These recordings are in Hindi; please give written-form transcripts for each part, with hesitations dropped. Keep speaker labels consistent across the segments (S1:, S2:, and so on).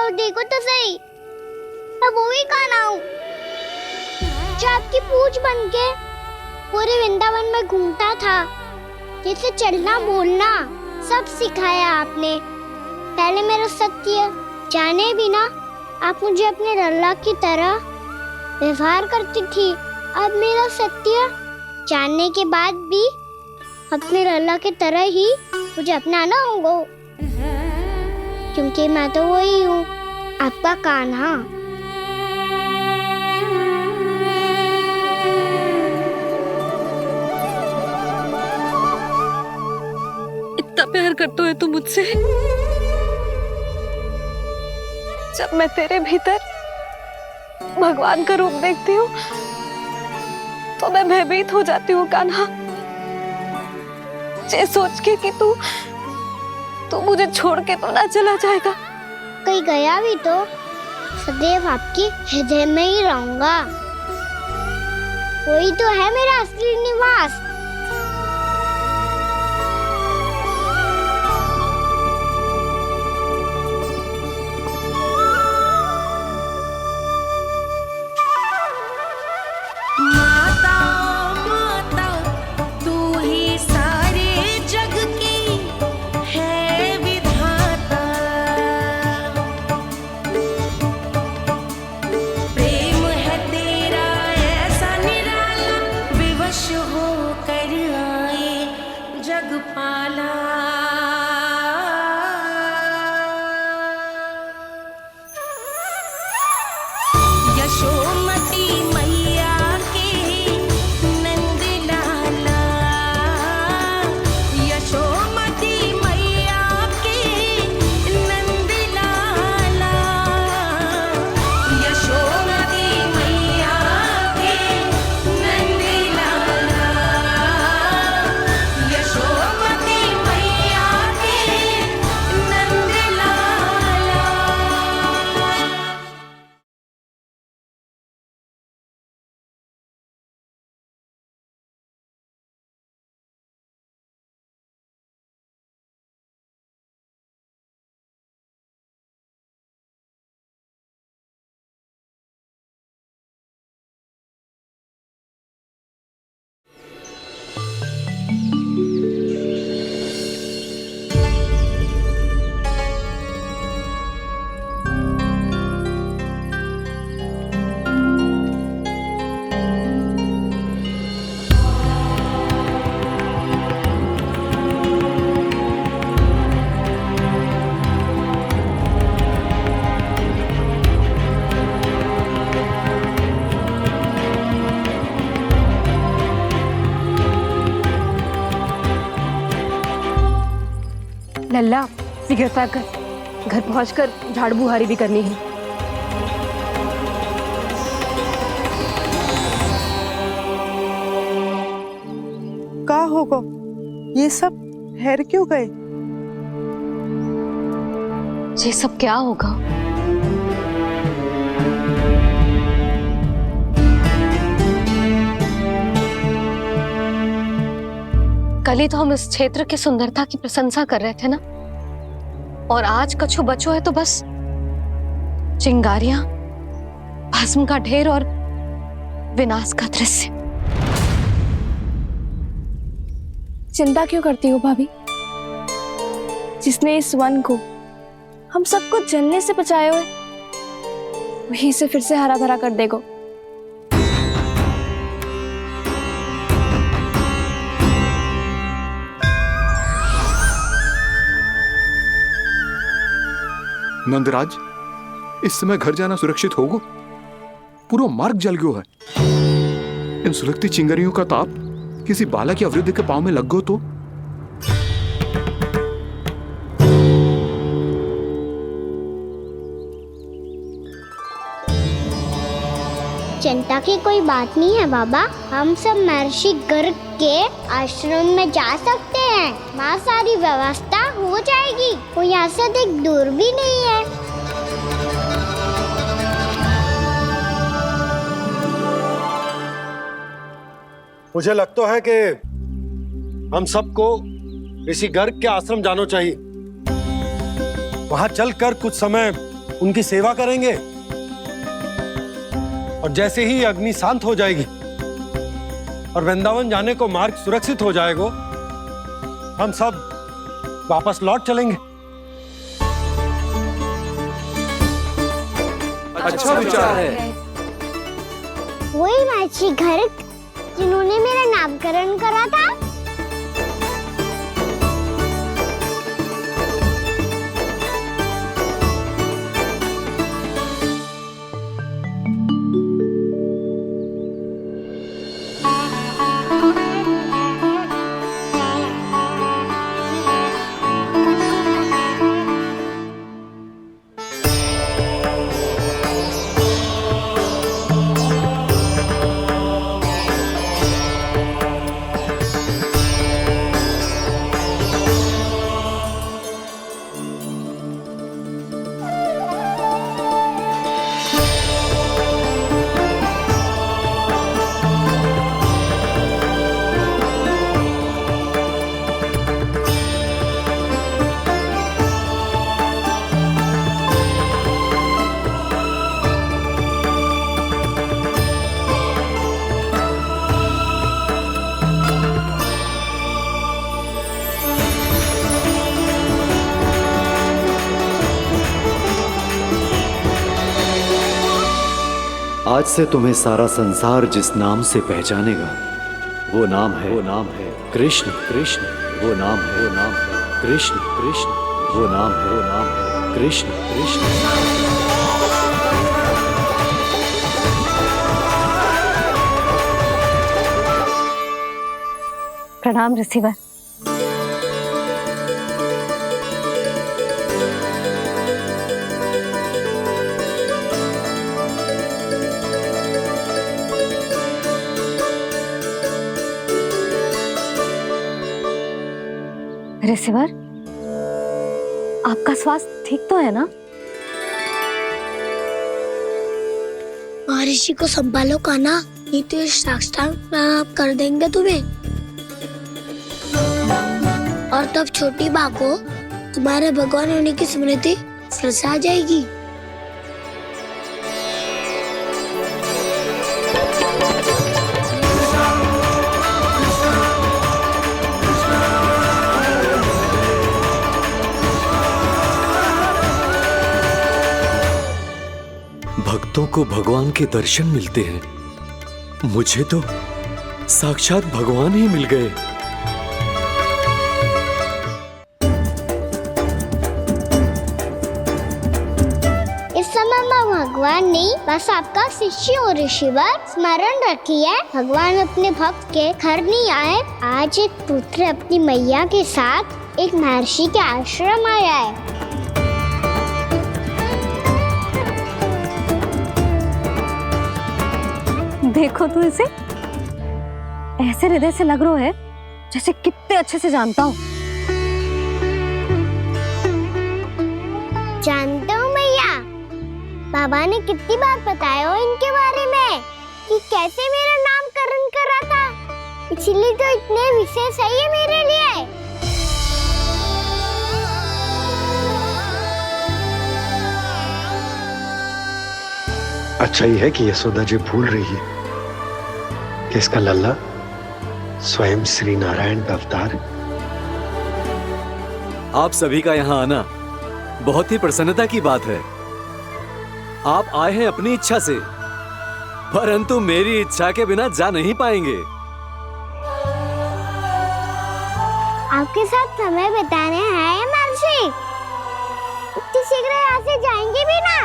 S1: जाओ, देखो तो सही, मैं वो ही कान्हा हूँ जो आपकी पूंछ बन के पूरे वृंदावन में घूमता था। जैसे चलना बोलना सब सिखाया आपने। पहले मेरा सत्य जाने भी ना आप मुझे अपने लल्ला की तरह व्यवहार करती थी। अब मेरा सत्य जानने के बाद भी अपने लल्ला की तरह ही मुझे अपनाना होगा, क्योंकि मैं तो वही हूँ, आपका कान्हा।
S2: इतना प्यार करते हो तुम मुझसे? जब मैं तेरे भीतर भगवान का रूप देखती हूँ तो मैं भयभीत हो जाती हूँ कान्हा, ये सोच के कि तू मुझे छोड़ के तो ना चला जाएगा।
S1: कहीं गया भी तो सदैव आपके हृदय में ही रहूंगा। वही तो है मेरा असली निवास।
S2: लल्ला सिगरेट पैक कर, घर पहुंचकर झाड़ू बुहारी भी करनी है।
S3: का होगा? ये सब ठहर क्यों गए?
S2: ये सब क्या होगा? कल ही तो हम इस क्षेत्र की सुंदरता की प्रशंसा कर रहे थे ना, और आज कछु बचो है तो बस चिंगारियां, भस्म का ढेर और विनाश का दृश्य।
S4: चिंता क्यों करती हो भाभी? जिसने इस वन को हम सबको जलने से बचाए हुए, वही से फिर से हरा भरा कर देगा।
S5: नंदराज, इस समय घर जाना सुरक्षित होगा? पूरा मार्ग जल गयो है। इन सुलगती चिंगारियों का ताप किसी बालक या वृद्ध के पांव में लग गो तो?
S1: चिंता की कोई बात नहीं है बाबा, हम सब महर्षि गर्ग के आश्रम में जा सकते हैं। वहाँ सारी व्यवस्था हो जाएगी, वो यहाँ से अधिक दूर भी नहीं है।
S6: मुझे लगता है कि हम सबको ऋषि गर्ग के आश्रम जाना चाहिए। वहां चलकर कुछ समय उनकी सेवा करेंगे और जैसे ही अग्नि शांत हो जाएगी और वृंदावन जाने को मार्ग सुरक्षित हो जाएगा, हम सब वापस लौट चलेंगे।
S5: अच्छा विचार है।
S1: वही महर्षि गर्ग जिन्होंने मेरा नामकरण करा था।
S7: आज से तुम्हें सारा संसार जिस नाम से पहचानेगा वो नाम है कृष्ण। कृष्ण वो नाम है कृष्ण। कृष्ण वो नाम है कृष्ण। कृष्ण।
S2: प्रणाम रिसीवर। रिसीवर, आपका स्वास्थ्य ठीक तो है ना?
S1: महर्षि को संभालो कान्हा, नहीं तो ये साष्टांग प्रणाम कर देंगे तुम्हें। और तब छोटी बा को तुम्हारे भगवान होने की स्मृति फिर से आ जाएगी।
S7: भक्तों को भगवान के दर्शन मिलते हैं, मुझे तो साक्षात भगवान ही मिल गए।
S1: इस समय मैं भगवान नहीं, बस आपका शिष्य हूँ ऋषिवर। स्मरण रखिए, भगवान अपने भक्त के घर नहीं आए। आज एक पुत्र अपनी मैया के साथ एक महर्षि के आश्रम आया है।
S2: देखो तू इसे, ऐसे हृदय से लग रहा है जैसे कितने अच्छे से जानता हूँ।
S1: जानता हूँ मैया, बाबा ने कितनी बार बताया हो इनके बारे में कि कैसे मेरा नामकरण करा था, इसीलिए तो इतने विशेष है ये मेरे लिए।
S6: अच्छा ही है कि यशोदा जी भूल रही है कि इसका लल्ला स्वयं श्री नारायण का अवतार है।
S7: आप सभी का यहाँ आना बहुत ही प्रसन्नता की बात है। आप आए हैं अपनी इच्छा से, परंतु मेरी इच्छा के बिना जा नहीं पाएंगे।
S1: आपके साथ समय बिताने आए महर्षि, इतनी शीघ्र यहाँ से जाएंगे भी ना?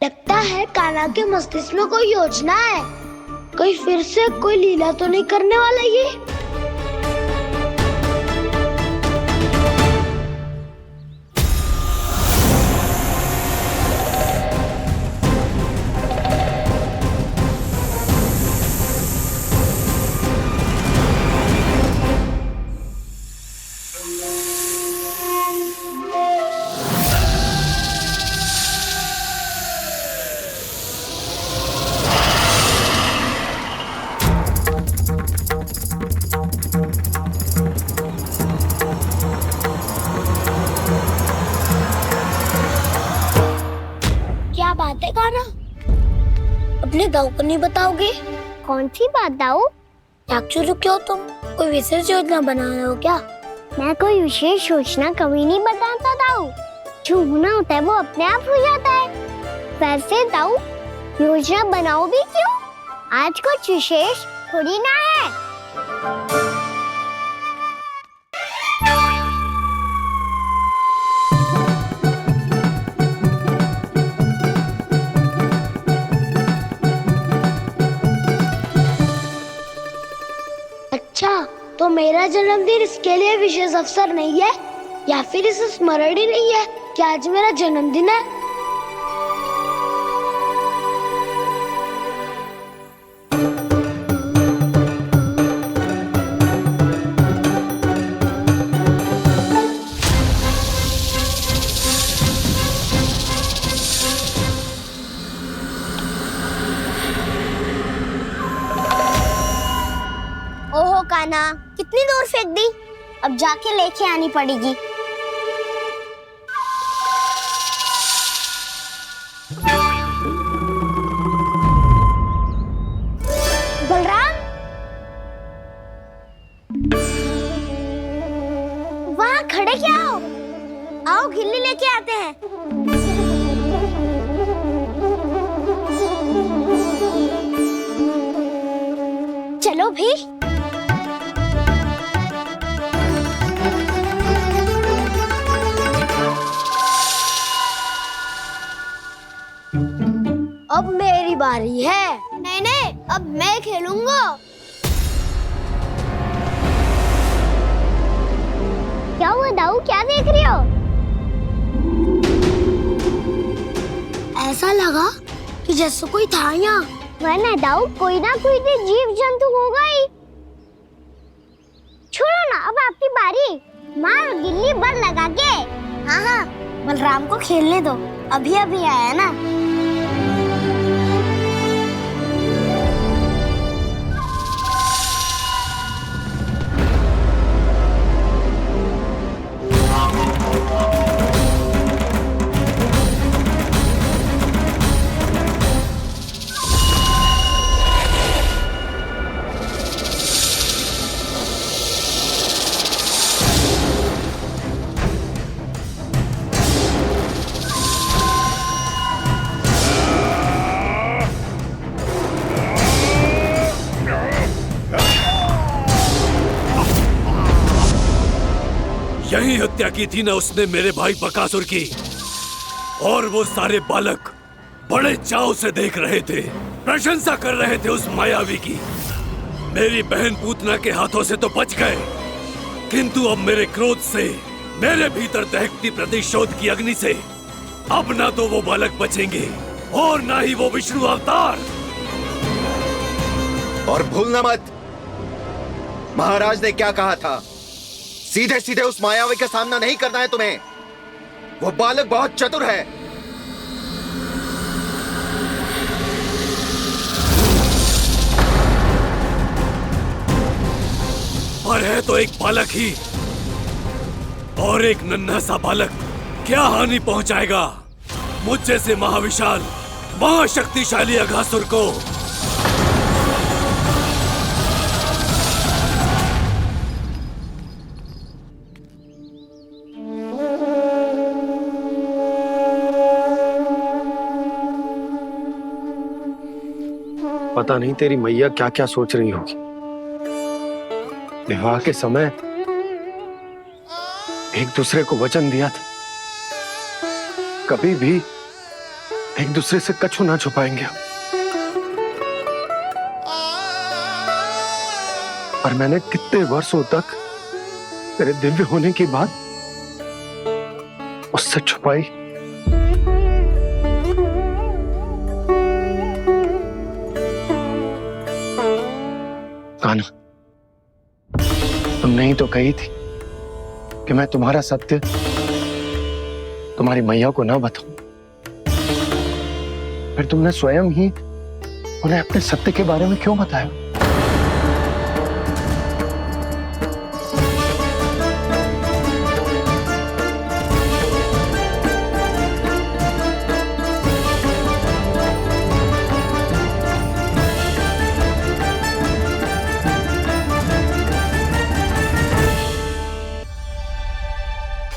S1: लगता है कान्हा के मस्तिष्क में कोई योजना है, कहीं फिर से कोई लीला तो नहीं करने वाला ये। अपने दाऊ को नहीं बताओगे? कौन सी बात दाऊ? एक्चुअली क्यों तुम कोई विशेष योजना बना रहे हो क्या? मैं कोई विशेष योजना कभी नहीं बताता दाऊ। जो होना होता है वो अपने आप हो जाता है। वैसे दाऊ योजना बनाओ भी क्यों? आज कुछ विशेष थोड़ी ना है। अच्छा, तो मेरा जन्मदिन इसके लिए विशेष अवसर नहीं है या फिर इसे स्मरण ही नहीं है कि आज मेरा जन्मदिन है? ओहो कान्हा, कितनी दूर फेंक दी? अब जाके लेके आनी पड़ेगी। बलराम, वहाँ खड़े क्या हो? आओ खिल्ली लेके आते हैं। चलो भी। अब मेरी बारी है। नहीं नहीं, अब मैं खेलूंगा। क्या हुआ दाऊ, क्या देख रही हो? ऐसा लगा कि जैसे कोई था यहाँ। वरना दाऊ कोई ना कोई तो जीव जंतु होगा ही। छोड़ो ना, अब आपकी बारी। मार गिल्ली बल लगा के। हाँ हाँ, बलराम को खेलने दो, अभी अभी आया ना।
S8: यही हत्या की थी ना उसने मेरे भाई बकासुर की, और वो सारे बालक बड़े चाव से देख रहे थे, प्रशंसा कर रहे थे उस मायावी की। मेरी बहन पूतना के हाथों से तो बच गए, किंतु अब मेरे क्रोध से, मेरे भीतर दहकती प्रतिशोध की अग्नि से अब ना तो वो बालक बचेंगे और ना ही वो विष्णु अवतार।
S9: और भूलना मत, महाराज ने क्या कहा था, सीधे सीधे उस मायावी का सामना नहीं करना है तुम्हें। वो बालक बहुत चतुर है।
S8: पर है तो एक बालक ही, और एक नन्हा सा बालक क्या हानि पहुंचाएगा मुझ जैसे महाविशाल महाशक्तिशाली अघासुर को।
S6: पता नहीं तेरी मैया क्या क्या सोच रही होगी। विवाह के समय एक दूसरे को वचन दिया था, कभी भी एक दूसरे से कछु ना छुपाएंगे। पर मैंने कितने वर्षों तक तेरे दिव्य होने की बात उससे छुपाई। कान्हा, तुमने ही तो कही थी कि मैं तुम्हारा सत्य तुम्हारी मैया को ना बताऊं। फिर तुमने स्वयं ही उन्हें अपने सत्य के बारे में क्यों बताया?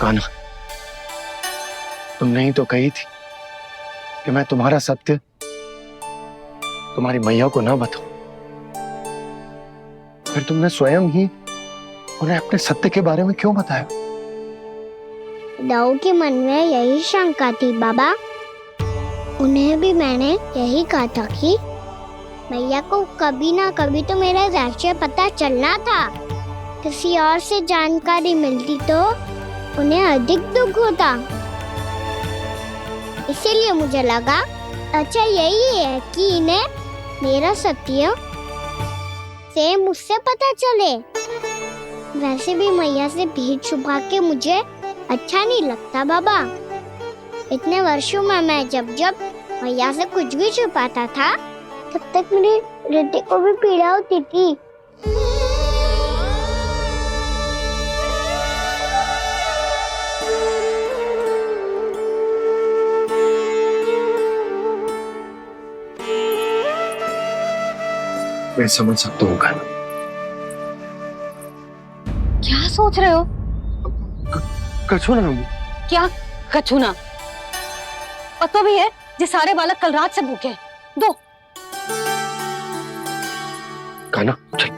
S10: कान्हा, तुमने ही तो कही थी कि मैं तुम्हारा सत्य तुम्हारी मैया को ना बताऊं। फिर तुमने स्वयं ही उन्हें अपने सत्य के बारे में क्यों बताया?
S1: दाऊ के मन में यही शंका थी बाबा। उन्हें भी मैंने यही कहा था कि मैया को कभी ना कभी तो मेरा रहस्य पता चलना था। किसी और से जानकारी मिलती तो उन्हें अधिक दुख होता। इसीलिए मुझे लगा अच्छा यही है कि इन्हें मेरा सत्य से मुझसे पता चले। वैसे भी मैया से भीड़ छुपा के मुझे अच्छा नहीं लगता बाबा। इतने वर्षों में मैं जब जब मैया से कुछ भी छुपाता था तब तक मेरी हृदय को भी पीड़ा होती थी।
S10: मैं समझ सकता हूँ कान्हा।
S2: क्या सोच रहे हो?
S10: कछु ना।
S2: क्या कछु ना? पता भी है ये सारे बालक कल रात से भूखे हैं। दो।
S10: कान्हा चल।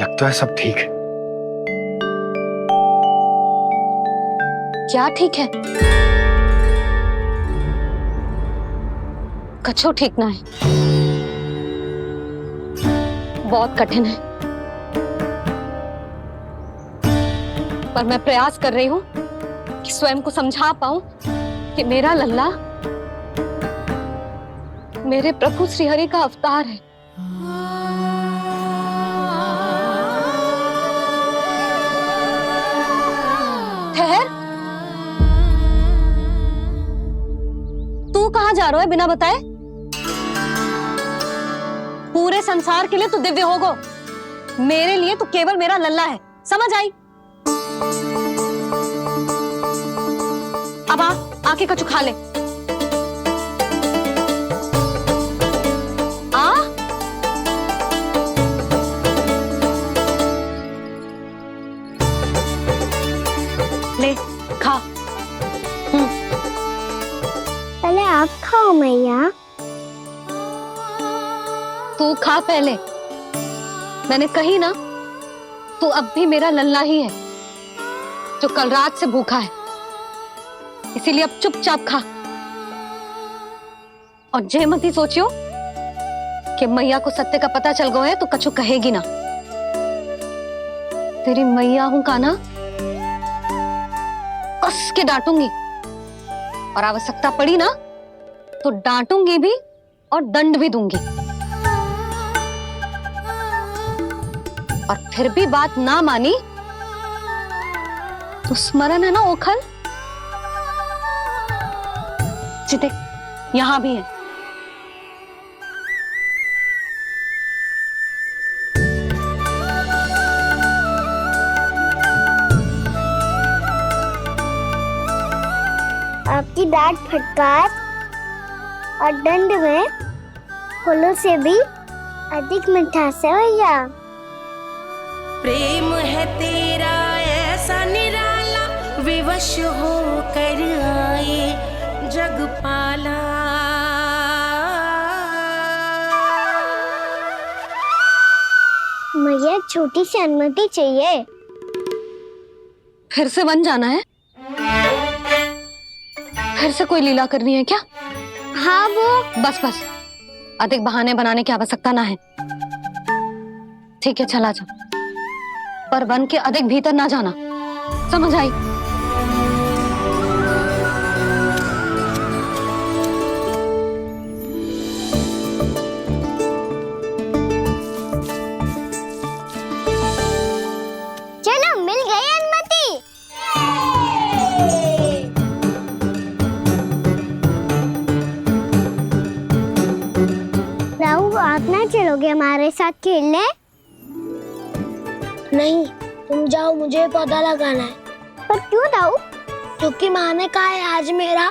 S10: लगता है सब ठीक है।
S2: क्या ठीक है? कछु ठीक ना है। बहुत कठिन है, पर मैं प्रयास कर रही हूं कि स्वयं को समझा पाऊं कि मेरा लल्ला मेरे प्रभु श्रीहरि का अवतार है। ठहर, तू कहां जा रहा है बिना बताए? पूरे संसार के लिए तू दिव्य होगो, मेरे लिए तू केवल मेरा लल्ला है। समझ आई? अब आके कछु खा ले। आ ले खा।
S1: पहले आप खाओ मैया।
S2: तू खा पहले। मैंने कही ना, तू अब भी मेरा लल्ला ही है जो कल रात से भूखा है। इसीलिए अब चुपचाप खा। और जय मत ही सोचियो कि मैया को सत्य का पता चल गया है तो कछु कहेगी ना। तेरी मैया हूं कान्हा, कस के डांटूंगी और आवश्यकता पड़ी ना तो डांटूंगी भी और दंड भी दूंगी। और फिर भी बात ना मानी तो स्मरण है ना ओखल? देख यहां भी है।
S1: आपकी डांट फटकार और दंड में फूलों से भी अधिक मिठास है भैया।
S11: प्रेम है तेरा ऐसा निराला, विवश हो कर आए जगपाला।
S1: मैया छोटी सी अनुमति चाहिए।
S2: फिर से वन जाना है? फिर से कोई लीला करनी है क्या?
S1: हाँ वो
S2: बस बस, अधिक बहाने बनाने की आवश्यकता ना है। ठीक है चला जा, पर वन के अधिक भीतर ना जाना। समझ आई?
S1: चलो मिल गई अनुमति। राहु आप ना चलोगे हमारे साथ खेलने?
S12: नहीं, तुम जाओ, मुझे पौधा लगाना है।
S1: पर क्यों राहु?
S12: क्योंकि माँ ने कहा है आज मेरा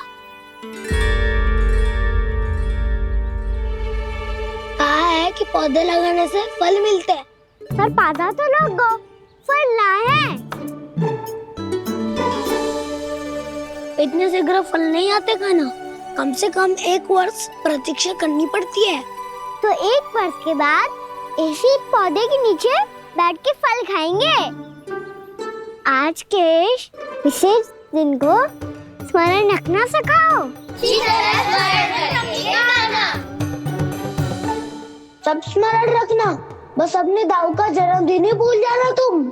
S12: पौधे लगाने से फल मिलते हैं।
S1: पर पौधा तो लगो, फल ना है।
S12: इतने शीघ्र फल नहीं आते खाना, कम से कम 1 वर्ष प्रतीक्षा करनी पड़ती है।
S1: तो 1 वर्ष के बाद इसी पौधे के नीचे बैठ के फल खाएंगे। आज के इस विशेष दिन को स्मरण रखना सिखाओ।
S12: सब स्मरण रखना, बस अपने दाऊ का जन्मदिन ही भूल जाना तुम।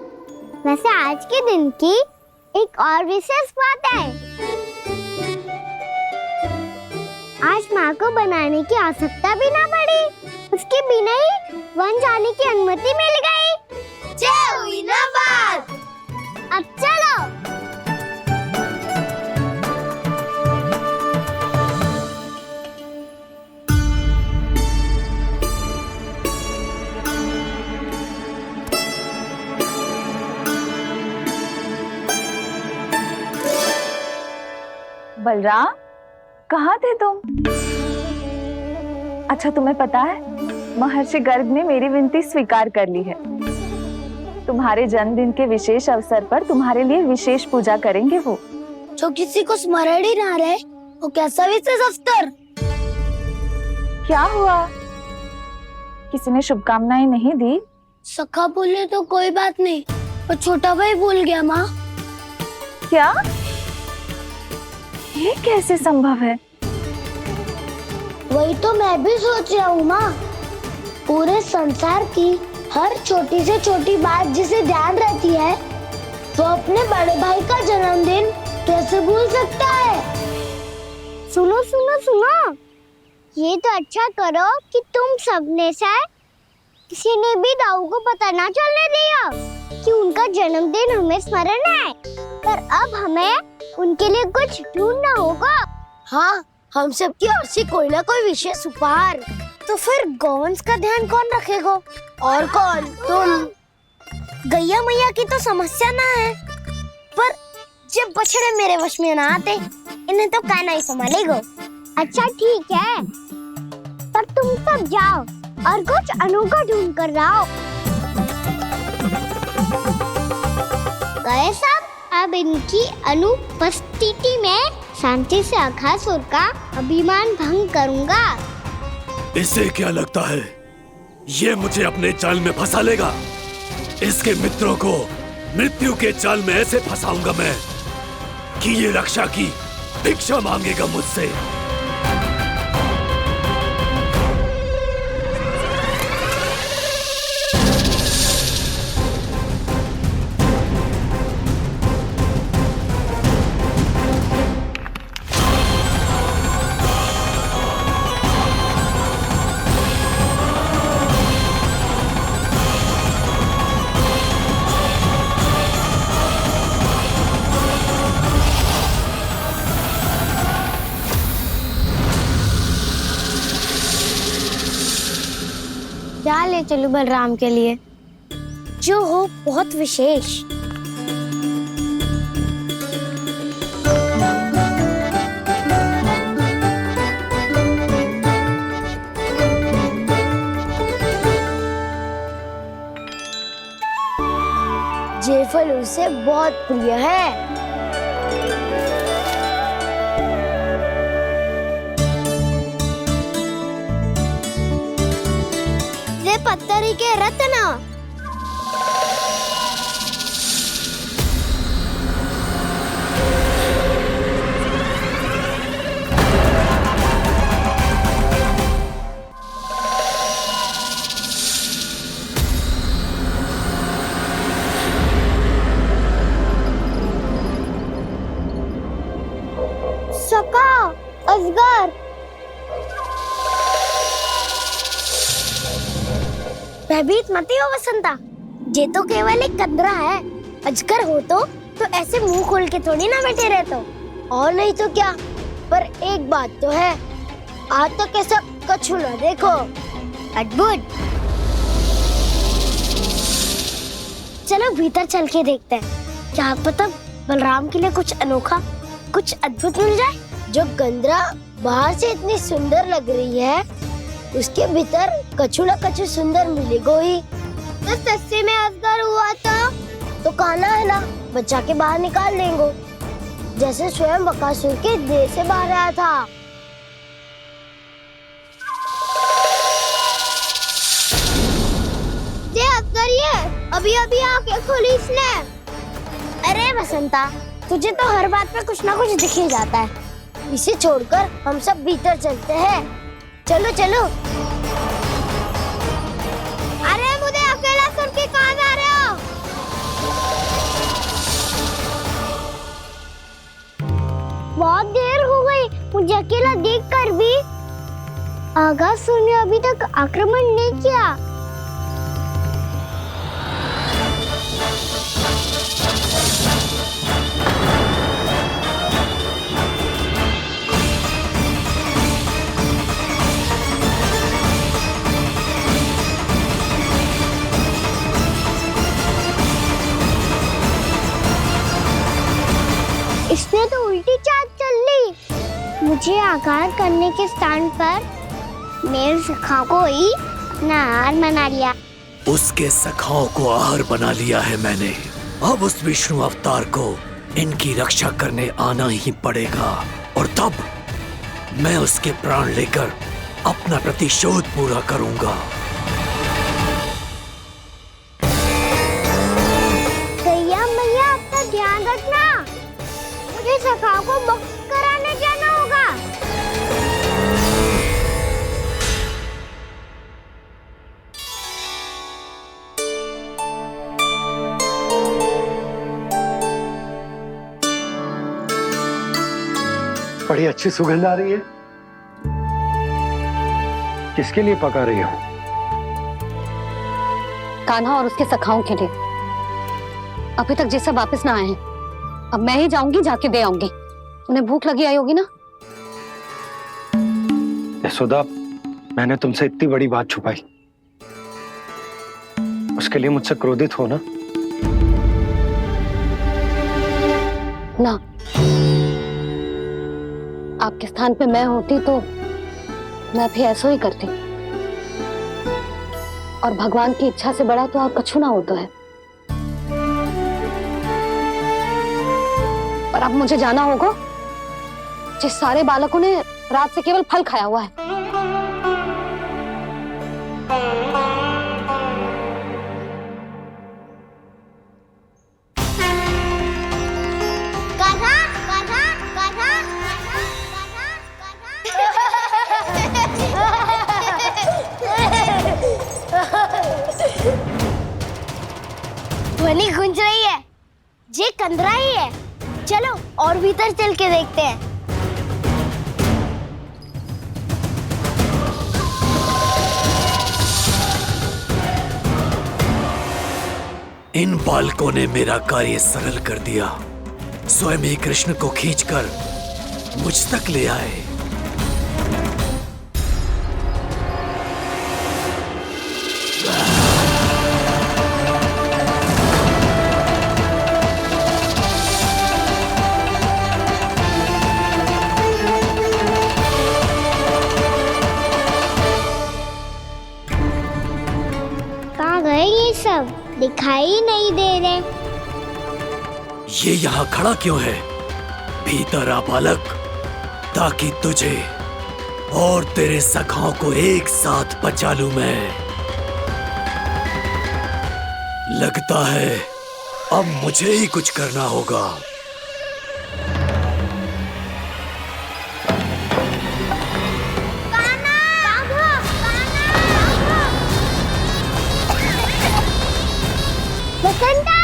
S1: वैसे आज के दिन की एक और विशेष बात है। आज माँ को बनाने की आवश्यकता भी ना पड़ी, उसके बिना ही वन जाने की अनुमति मिल गई।
S12: जय हुई ना बात।
S1: अब चलो।
S4: बलराम, कहाँ थे तुम? अच्छा, तुम्हें पता है महर्षि गर्ग ने मेरी विनती स्वीकार कर ली है। तुम्हारे जन्मदिन के विशेष अवसर पर तुम्हारे लिए विशेष पूजा करेंगे वो।
S12: जो किसी को स्मरण ही ना रहे, वो कैसा विशेष अवसर?
S4: क्या हुआ? किसी ने शुभकामनाएं नहीं दी?
S12: सखा बोले तो कोई बात नहीं, पर छोटा भाई भूल गया माँ।
S4: क्या? ये कैसे संभव है?
S12: वही तो मैं भी सोच रहा हूँ माँ। पूरे संसार की हर छोटी से छोटी बात जिसे ध्यान रहती है, वो अपने बड़े भाई का जन्मदिन कैसे भूल सकता है?
S1: सुनो सुनो सुनो, ये तो अच्छा करो कि तुम सबने से किसी ने भी दाऊ को पता ना चलने दिया कि उनका जन्मदिन हमें स्मरण है। पर अब हमें उनके लिए कुछ ढूंढना होगा।
S12: हाँ, हम सबकी ओर से कोई ना कोई विशेष उपहार।
S1: तो फिर गौवंश का ध्यान कौन रखेगा?
S12: और कौन? तुम।
S1: गैया मैया की तो समस्या ना है, पर जब बछड़े मेरे वश में ना आते, इन्हें तो कान्हा ही संभालेगा। अच्छा ठीक है, पर तुम सब जाओ और कुछ अनोखा ढूंढ कर लाओ। गए सब। अब इनकी अनुपस्थिति में शांति से अघासुर का अभिमान भंग करूंगा।
S8: इसे क्या लगता है ये मुझे अपने जाल में फंसा लेगा? इसके मित्रों को मृत्यु के जाल में ऐसे फंसाऊंगा मैं कि ये रक्षा की भिक्षा मांगेगा मुझसे।
S1: क्या ले चलूं बलराम के लिए, जो हो बहुत विशेष।
S12: ये फल उसे बहुत प्रिय है।
S1: पत्थरी के रत्न। सका, अजगर। भयभीत मत हो वसंता, ये तो केवल एक कंदरा है। अजगर हो तो ऐसे मुंह खोल के थोड़ी ना बैठे रहते।
S12: और नहीं तो क्या, पर एक बात तो है, आज तक ऐसा कछु ना देखो।
S1: अद्भुत। चलो भीतर चल के देखते हैं, क्या पता बलराम के लिए कुछ अनोखा, कुछ अद्भुत मिल जाए।
S12: जो गंदरा बाहर से इतनी सुंदर लग रही है, उसके भीतर कछु न कछु सुंदर मिलेगा ही। तो सस्ते में अजगर हुआ तो कान्हा है ना, बच्चा के बाहर निकाल देंगे, जैसे स्वयं बकासुर के देह से बाहर आया था। अभी अभी आंखें खोली इसने। अरे बसंता, तुझे तो हर बात पे कुछ ना कुछ दिख ही जाता है। इसे छोड़कर हम सब भीतर चलते हैं। चलो चलो। अरे मुझे अकेला सुन के कहाँ जा रहे हो? बहुत देर हो गई मुझे अकेला देखकर भी। अगासुर ने अभी तक आक्रमण नहीं किया। इसने तो उल्टी चाल चल ली। मुझे आघात करने के स्थान पर मेरे सखा को ही अपना आहार बना लिया।
S8: उसके सखाओं को आहार बना लिया है मैंने। अब उस विष्णु अवतार को इनकी रक्षा करने आना ही पड़ेगा, और तब मैं उसके प्राण लेकर अपना प्रतिशोध पूरा करूंगा।
S12: गैया मैया, अपना ध्यान रखना। मुझे सखा को मुक्त कराने जाना होगा।
S10: बड़ी अच्छी सुगंध आ रही है। किसके लिए पका रही हो?
S2: कान्हा और उसके सखाओं के लिए। अभी तक जैसा वापस ना आए हैं, अब मैं ही जाऊंगी, जाके दे आऊंगी। उन्हें भूख लगी आई होगी ना।
S10: यशोदा, मैंने तुमसे इतनी बड़ी बात छुपाई, उसके लिए मुझसे क्रोधित हो ना?
S2: ना, आपके स्थान पे मैं होती तो मैं भी ऐसा ही करती। और भगवान की इच्छा से बड़ा तो आप कछु ना होता है। और अब मुझे जाना होगा। जिस सारे बालकों ने रात से केवल फल खाया हुआ है।
S12: कान्हा, कान्हा, कान्हा, ध्वनि गूंज रही है। ये कंदरा ही है। चलो और भीतर चल के देखते हैं।
S8: इन बालकों ने मेरा कार्य सरल कर दिया। स्वयं ही कृष्ण को खींचकर मुझ तक ले आए।
S12: कहाँ गए ये सब? दिखाई नहीं दे रहे।
S8: ये यहाँ खड़ा क्यों है? भीतर आ बालक, ताकि तुझे और तेरे सखाओं को एक साथ बचा लूं मैं। लगता है अब मुझे ही कुछ करना होगा।
S12: बसंता!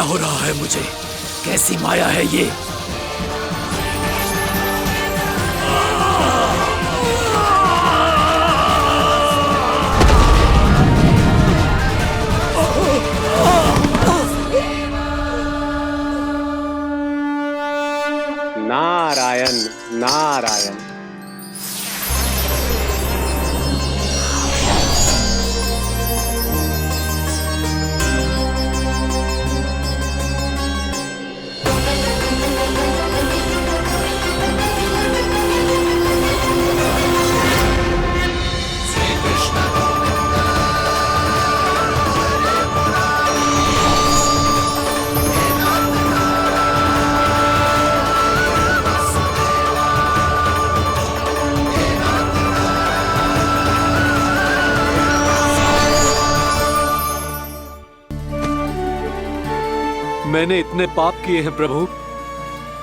S8: क्या हो रहा है मुझे? कैसी माया है ये?
S10: नारायण नारायण।
S7: मैंने इतने पाप किए हैं प्रभु,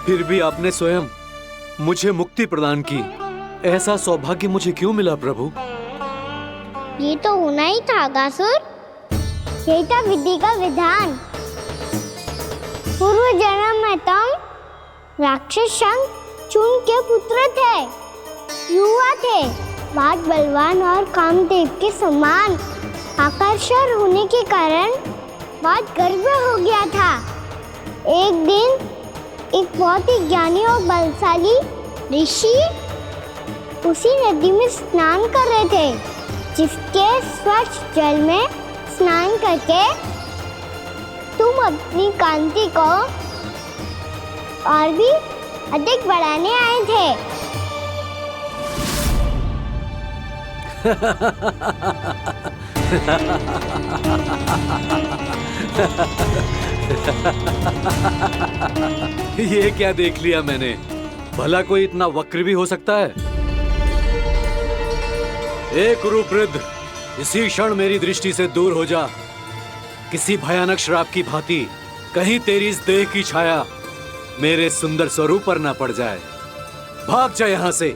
S7: फिर भी आपने स्वयं मुझे मुक्ति प्रदान की। ऐसा सौभाग्य मुझे क्यों मिला प्रभु?
S1: ये तो होना ही था अगासुर। यही था विधि का विधान। पूर्व जन्म में तुम राक्षस शंखचूड़ के पुत्र थे, युवा थे, बहुत बलवान और कामदेव के समान। आकर्षण होने के कारण बहुत गर्व हो गया था। एक दिन एक बहुत ही ज्ञानी और बलशाली ऋषि उसी नदी में स्नान कर रहे थे, जिसके स्वच्छ जल में स्नान करके तुम अपनी कांति को और भी अधिक बढ़ाने आए थे।
S7: ये क्या देख लिया मैंने? भला कोई इतना वक्र भी हो सकता है? एक रूपवृद्ध, इसी क्षण मेरी दृष्टि से दूर हो जा। किसी भयानक श्राप की भांति कहीं तेरी इस देह की छाया मेरे सुंदर स्वरूप पर ना पड़ जाए। भाग जा यहां से।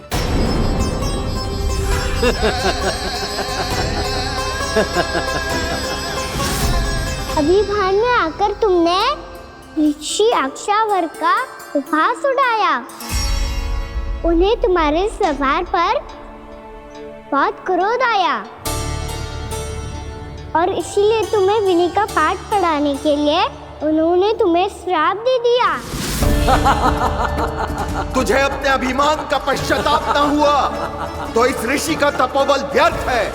S1: अभी भान में आकर तुमने ऋषि अक्षावर का उपहास उड़ाया। उन्हें तुम्हारे स्वभाव पर बहुत क्रोध आया और इसीलिए तुम्हें विधि का पाठ पढ़ाने के लिए उन्होंने तुम्हें श्राप दे दिया।
S9: तुझे अपने अभिमान का पश्चाताप न हुआ तो इस ऋषि का तपोबल व्यर्थ है।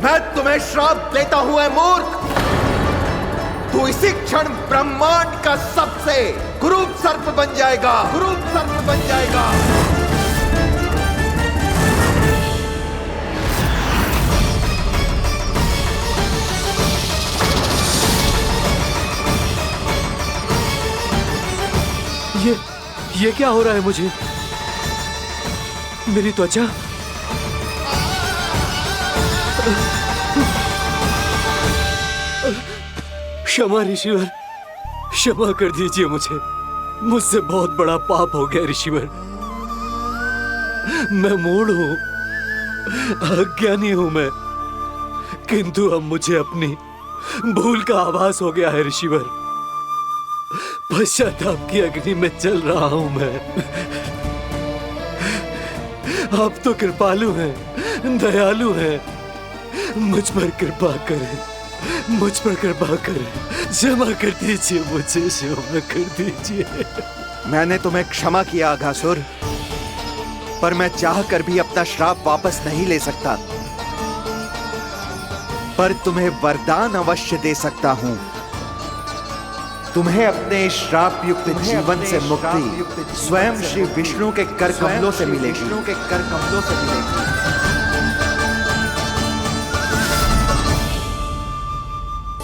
S9: मैं तुम्हें श्राप देता हूं, मूर्ख। तू इसी क्षण ब्रह्मांड का सबसे कुरूप सर्प बन जाएगा, कुरूप सर्प बन जाएगा।
S7: ये क्या हो रहा है मुझे? मेरी त्वचा क्षमा ऋषिवर, क्षमा कर दीजिए मुझे। मुझसे बहुत बड़ा पाप हो गया ऋषिवर। मैं मूढ़ हूं, अज्ञानी हूं मैं, किंतु अब मुझे अपनी भूल का आभास हो गया है ऋषिवर। पश्चाताप की अग्नि में जल रहा हूं मैं। आप तो कृपालु हैं, दयालु हैं, मुझ पर कृपा करें, मुझ पर कृपा करें। क्षमा कर दीजिए मुझे, क्षमा कर दीजिए।
S9: मैंने तुम्हें क्षमा किया अघासुर, पर मैं चाहकर भी अपना श्राप वापस नहीं ले सकता। पर तुम्हें वरदान अवश्य दे सकता हूं। तुम्हें अपने श्राप युक्त जीवन से मुक्ति स्वयं श्री विष्णु के कर कमलों से मिलेगी, विष्णु के कर कमलों से मिलेगी।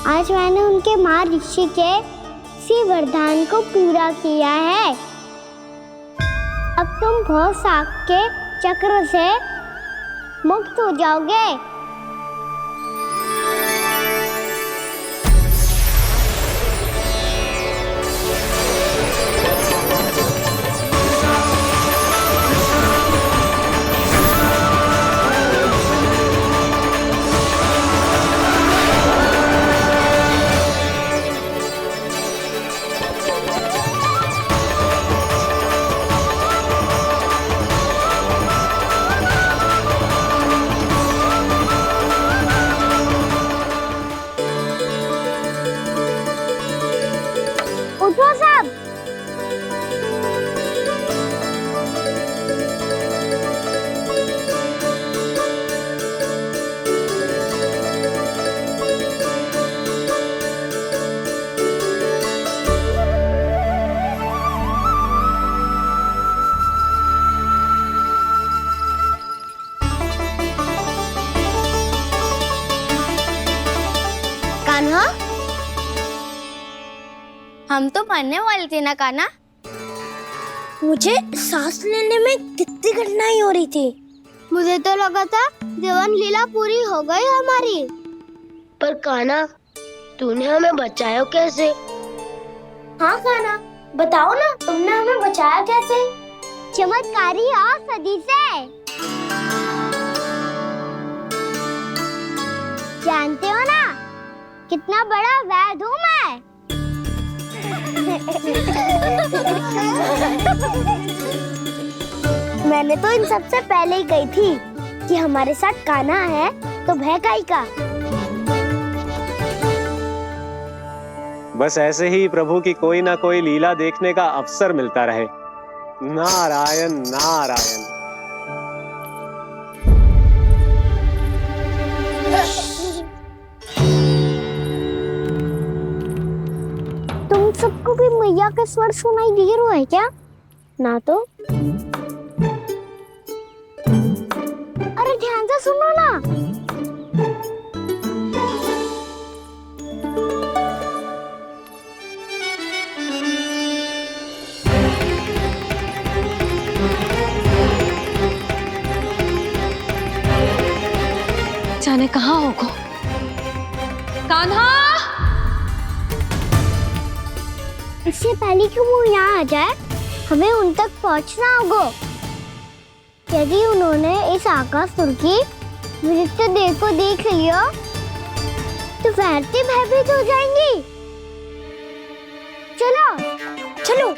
S1: आज मैंने उनके महर्षि के इसी वरदान को पूरा किया है। अब तुम भव साग के चक्र से मुक्त हो जाओगे। हम तो मरने वाले थे ना कान्हा। मुझे सांस लेने में कितनी कठिनाई हो रही थी। मुझे तो लगा था जीवन लीला पूरी हो गई हमारी।
S12: पर कान्हा, तूने हमें बचाया कैसे?
S1: हाँ कान्हा, बताओ ना, तुमने हमें बचाया कैसे? चमत्कारी औषधि से। जानते हो ना कितना बड़ा वैद्य हूँ मैं। मैंने तो इन सबसे पहले ही कही थी कि हमारे साथ कान्हा है तो भय काई का।
S13: बस ऐसे ही प्रभु की कोई ना कोई लीला देखने का अवसर मिलता रहे। नारायण नारायण।
S1: तुम सबको भी मैया का स्वर सुनाई दे रहा है क्या? ना तो। अरे ध्यान से सुनो ना।
S2: जाने कहाँ होगा। कान्हा!
S1: इससे पहले कि वो यहाँ आ जाए, हमें उन तक पहुँचना होगा। यदि उन्होंने इस आकासुर की विचित्र देह को देख लिया, तो वैरती भयभीत हो जाएंगी। चलो, चलो।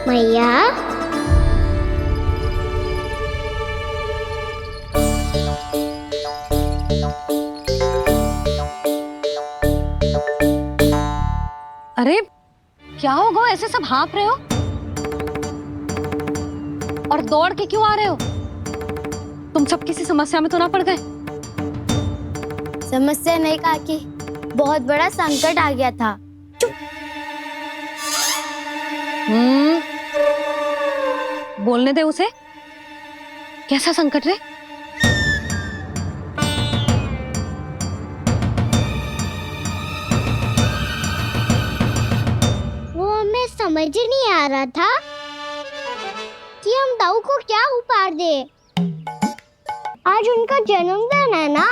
S1: मैया,
S2: अरे क्या होगा, ऐसे सब हाँफ रहे हो और दौड़ के क्यों आ रहे हो? तुम सब किसी समस्या में तो ना पड़ गए?
S1: समस्या नहीं काकी, बहुत बड़ा संकट आ गया था।
S2: बोलने दे उसे। कैसा संकट रे?
S1: वो हमें समझ ही नहीं आ रहा था कि हम दाऊ को क्या उपहार दे। आज उनका जन्मदिन है ना।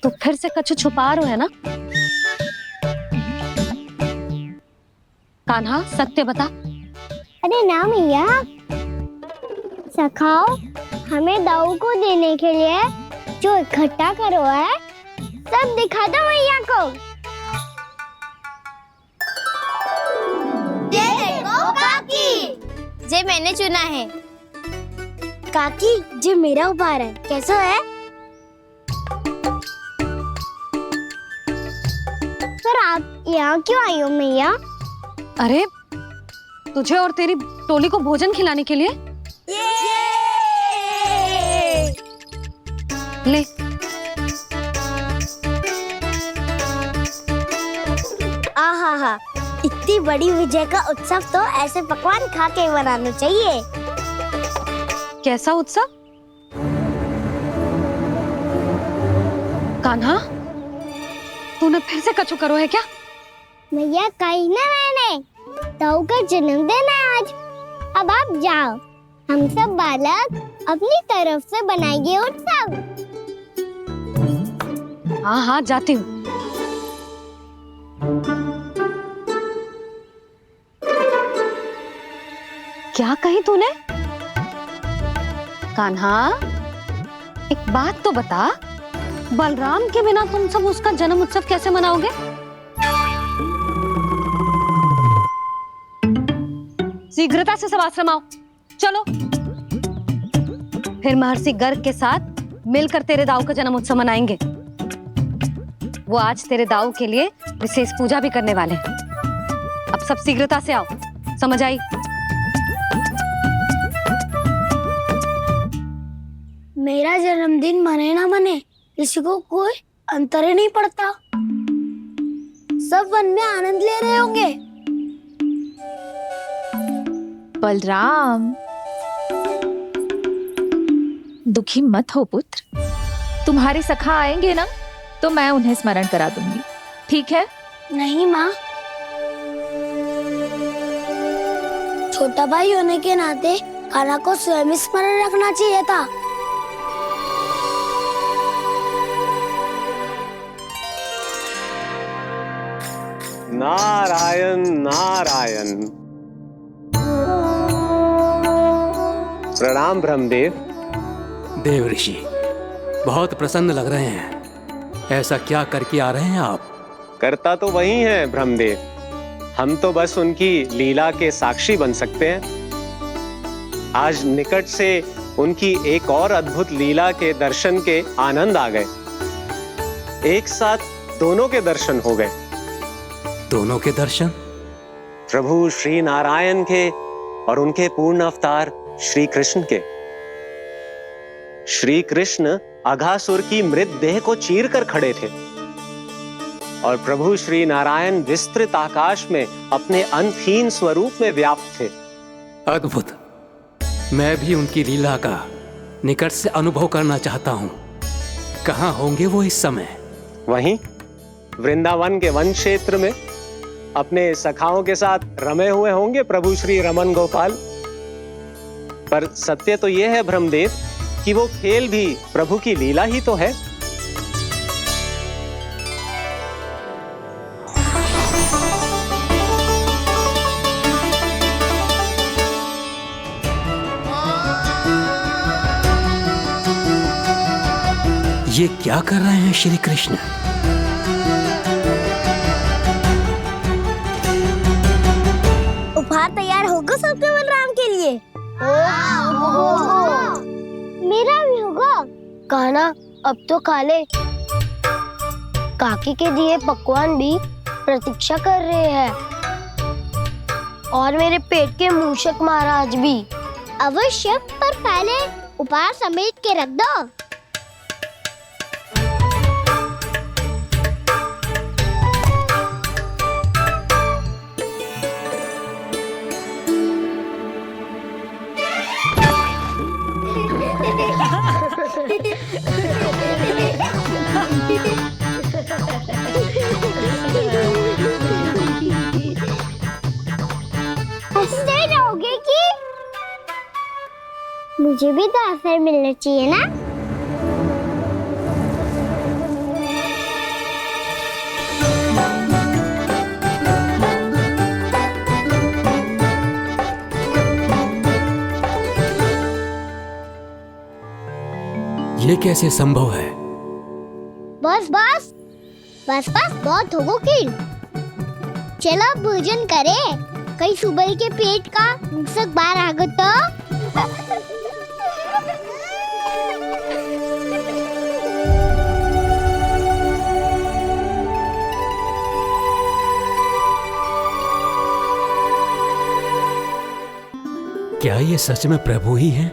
S2: तो फिर से कछु छुपा रहे हो है ना? कान्हा, सत्य बता।
S1: अरे ना मैया, सखाओ हमें दाऊ को देने के लिए जो इकट्ठा करो है, सब दिखा दो मैया को। ये देखो काकी, जे मैंने चुना है। काकी, जे मेरा उपहार है, कैसा है? पर आप यहाँ क्यों आई हो मैया?
S2: अरे तुझे और तेरी टोली को भोजन खिलाने के लिए। ले।
S1: आहा, इतनी बड़ी विजय का उत्सव तो ऐसे पकवान खा के मनाना चाहिए।
S2: कैसा उत्सव? कान्हा, तूने फिर से कछु करो है क्या?
S1: मैया, कही ना मैंने, दाऊ का जन्मदिन है आज। अब आप जाओ, हम सब बालक अपनी तरफ से बनाएंगे उत्सव।
S2: हाँ हाँ, जाती हूँ। क्या कही तूने? कान्हा, एक बात तो बता, बलराम के बिना तुम सब उसका जन्म उत्सव कैसे मनाओगे? शीघ्रता से सब आश्रम आओ, चलो। फिर महर्षि गर्ग के साथ मिलकर तेरे दाऊ का जन्म उत्सव मनाएंगे। वो आज तेरे दाऊ के लिए विशेष पूजा भी करने वाले हैं। अब सब शीघ्रता से आओ, समझ आई?
S1: मेरा जन्मदिन मने ना मने, किसी को कोई अंतर ही नहीं पड़ता। सब वन में आनंद ले रहे होंगे।
S4: बलराम, दुखी मत हो पुत्र, तुम्हारे सखा आएंगे ना तो मैं उन्हें स्मरण करा दूंगी, ठीक है?
S12: नहीं माँ, छोटा भाई होने के नाते कान्हा को स्वयं स्मरण रखना चाहिए था।
S13: नारायण नारायण। प्रणाम ब्रह्मदेव।
S8: देव ऋषि, बहुत प्रसन्न लग रहे हैं। ऐसा क्या करके आ रहे हैं आप?
S13: करता तो वही है ब्रह्मदेव, हम तो बस उनकी लीला के साक्षी बन सकते हैं। आज निकट से उनकी एक और अद्भुत लीला के दर्शन के आनंद आ गए। एक साथ दोनों के दर्शन हो गए।
S8: दोनों के दर्शन?
S13: प्रभु श्री नारायण के और उनके पूर्ण अवतार श्री कृष्ण के। श्री कृष्ण अघासुर की मृत देह को चीर कर खड़े थे और प्रभु श्री नारायण विस्तृत आकाश में अपने अंतहीन स्वरूप में व्याप्त थे।
S8: अद्भुत। मैं भी उनकी लीला का निकट से अनुभव करना चाहता हूं। कहां होंगे वो इस समय?
S13: वहीं वृंदावन के वन क्षेत्र में अपने सखाओं के साथ रमे हुए होंगे प्रभु श्री रमन गोपाल। पर सत्य तो यह है ब्रह्मदेव कि वो खेल भी प्रभु की लीला ही तो है।
S8: ये क्या कर रहे हैं श्री कृष्ण?
S12: उपहार तैयार होगा सबके बलराम के लिए? मेरा भी होगा। कान्हा अब तो खा ले। काकी के दिए पकवान भी प्रतीक्षा कर रहे हैं और मेरे पेट के मूषक महाराज भी।
S1: अवश्य, पर पहले उपहार समेट के रख दो। हंसते रहोगे कि? मुझे भी तो अवसर मिलना चाहिए ना।
S8: ये कैसे संभव है?
S1: बस बस बस बस बहुत होगो कि। चलो अब भोजन करे, कई सुबह के पेट का मूषक बाहर आ गया तो।
S8: क्या ये सच में प्रभु ही हैं?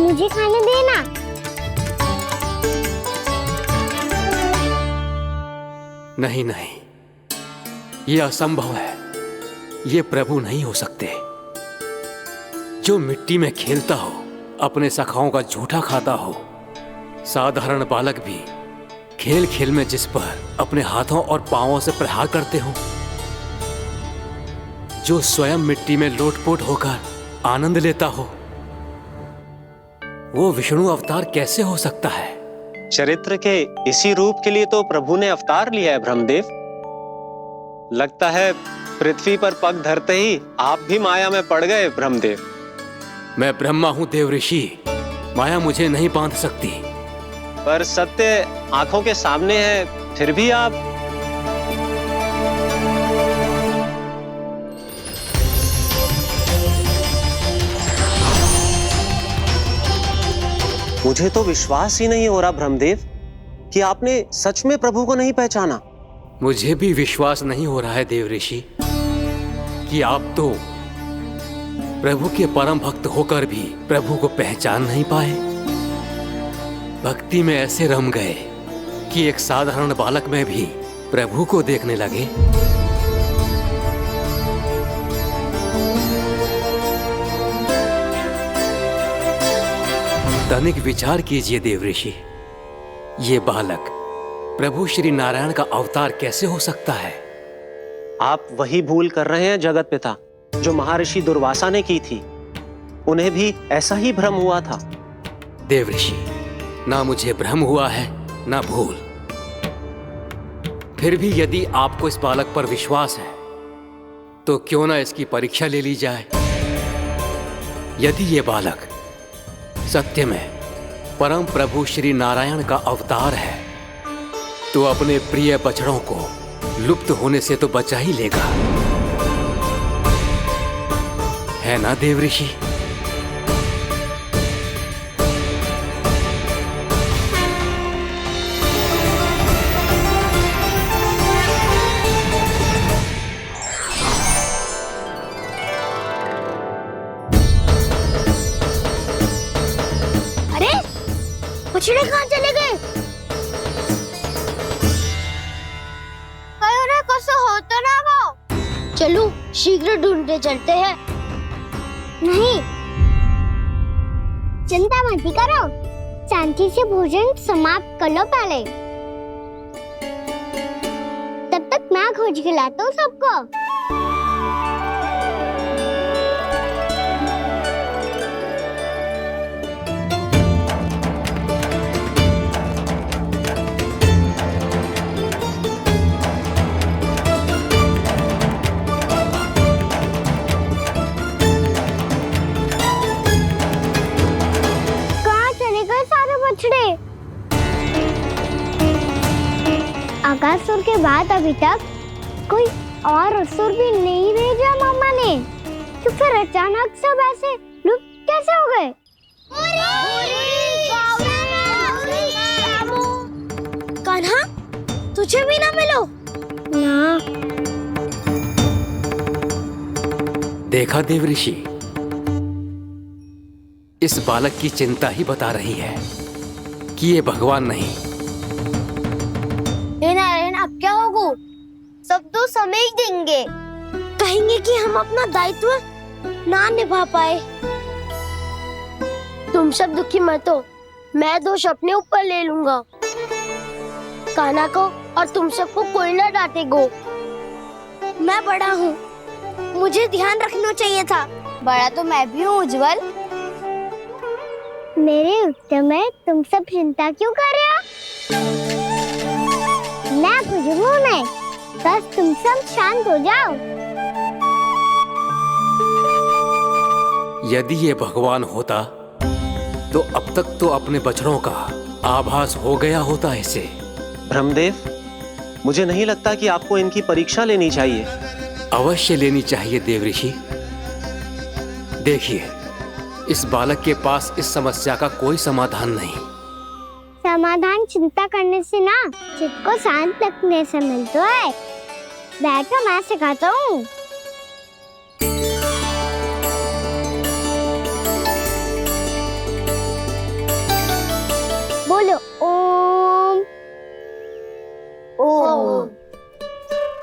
S1: मुझे खाने देना।
S8: नहीं नहीं, ये असंभव है। ये प्रभु नहीं हो सकते। जो मिट्टी में खेलता हो, अपने सखाओं का झूठा खाता हो, साधारण बालक भी खेल खेल में जिस पर अपने हाथों और पांवों से प्रहार करते हो, जो स्वयं मिट्टी में लोटपोट होकर आनंद लेता हो, वो विष्णु अवतार कैसे हो सकता है?
S13: चरित्र के इसी रूप के लिए तो प्रभु ने अवतार लिया है ब्रह्मदेव। लगता है पृथ्वी पर पग धरते ही आप भी माया में पड़ गए ब्रह्मदेव।
S8: मैं ब्रह्मा हूं देव ऋषि, माया मुझे नहीं बांध सकती।
S13: पर सत्य आंखों के सामने है, फिर भी आप। मुझे तो विश्वास ही नहीं हो रहा ब्रह्मदेव कि आपने सच में प्रभु को नहीं पहचाना।
S8: मुझे भी विश्वास नहीं हो रहा है देव ऋषि कि आप तो प्रभु के परम भक्त होकर भी प्रभु को पहचान नहीं पाए। भक्ति में ऐसे रम गए कि एक साधारण बालक में भी प्रभु को देखने लगे। तनिक विचार कीजिए देव ऋषि, ये बालक प्रभु श्री नारायण का अवतार कैसे हो सकता है?
S13: आप वही भूल कर रहे हैं जगत पिता जो महर्षि दुर्वासा ने की थी। उन्हें भी ऐसा ही भ्रम हुआ था।
S8: देव ऋषि, ना मुझे भ्रम हुआ है ना भूल। फिर भी यदि आपको इस बालक पर विश्वास है तो क्यों ना इसकी परीक्षा ले ली जाए। यदि ये बालक सत्य में परम प्रभु श्री नारायण का अवतार है तो अपने प्रिय बछड़ों को लुप्त होने से तो बचा ही लेगा, है ना देव ऋषि?
S1: अरे बछड़े कहाँ चले गए? होता ना वो। चलो शीघ्र ढूंढते चलते हैं। नहीं, चिंता मत करो, शांति से भोजन समाप्त कर लो पहले। तब तक मैं खोज के लाता हूँ सबको। आकासुर के बाद अभी तक कोई और असुर भी नहीं भेजा मामा ने, तो फिर अचानक सब ऐसे लुप्त कैसे हो गए? कान्हा, तुझे भी ना मिलो ना।
S8: देखा देव ऋषि, इस बालक की चिंता ही बता रही है कि ये भगवान नहीं।
S1: नारायण, अब क्या होगा? सब तो समझ देंगे, कहेंगे कि हम अपना दायित्व ना निभा पाए। तुम सब दुखी मत हो, मैं दोष अपने ऊपर ले लूंगा। कान्हा को और तुम सबको कोई ना डांटेगो। मैं बड़ा हूँ, मुझे ध्यान रखना चाहिए था। बड़ा तो मैं भी हूँ उज्जवल। मेरे उत्तर में तुम सब चिंता क्यों कर रहे हो? मैं बुझूंगा नहीं, बस तुम सब शांत हो जाओ।
S8: यदि ये भगवान होता तो अब तक तो अपने बछड़ों का आभास हो गया होता इसे।
S13: ब्रह्मदेव, मुझे नहीं लगता कि आपको इनकी परीक्षा लेनी चाहिए।
S8: अवश्य लेनी चाहिए देव ऋषि। देखिए, इस बालक के पास इस समस्या का कोई समाधान नहीं।
S1: समाधान चिंता करने से ना, चित्त को शांत रखने से मिलता है। बैठो, मैं सिखाता हूँ। बोलो ओम। ओम।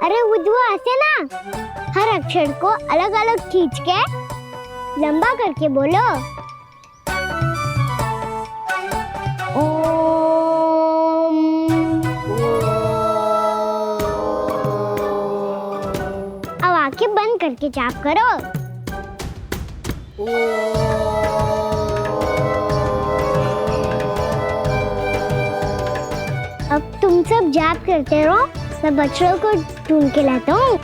S1: अरे उज्जवा, ऐसे ना हर अक्षर को अलग अलग खींच के लंबा करके बोलो। अब आंखें बंद करके जाप करो। अब तुम सब जाप करते रहो, मैं बच्चों को ढूंढ के लाता हूँ।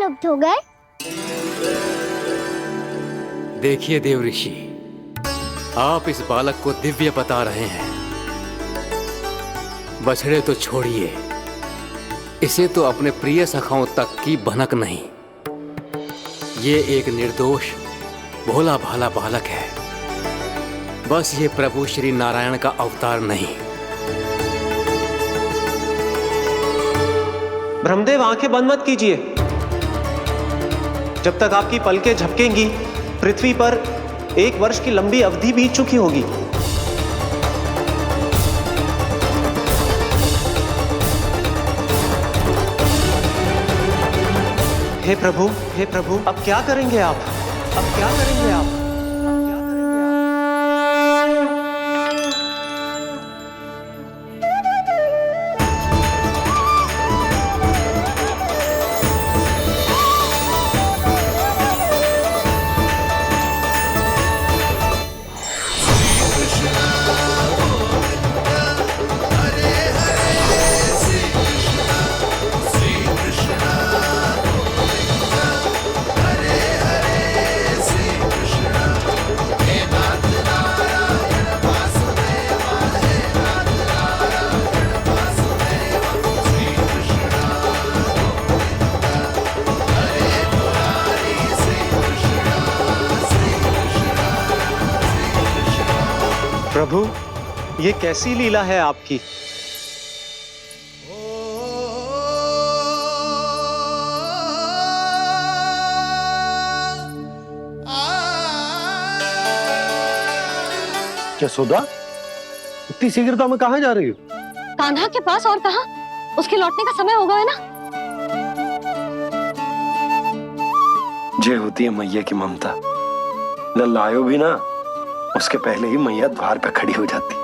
S1: लुप्त हो गए?
S8: देखिए देव ऋषि, आप इस बालक को दिव्य बता रहे हैं। बछड़े तो छोड़िए, इसे तो अपने प्रिय सखाओं तक की भनक नहीं। ये एक निर्दोष भोला भाला बालक है, बस ये प्रभु श्री नारायण का अवतार नहीं।
S13: ब्रह्मदेव, आंखें बंद मत कीजिए। जब तक आपकी पलकें झपकेंगी, पृथ्वी पर 1 वर्ष की लंबी अवधि बीत चुकी होगी। हे प्रभु, अब क्या करेंगे आप? अब क्या करेंगे आप? प्रभु, ये कैसी लीला है आपकी?
S10: यशोदा, इतनी शीघ्रता में कहाँ जा रही हो?
S2: कान्हा के पास, और कहाँ? उसके लौटने का समय हो गया है ना।
S10: जय होती है मैया की ममता। लल्लायो भी ना, उसके पहले ही मैया द्वार पे खड़ी हो जाती।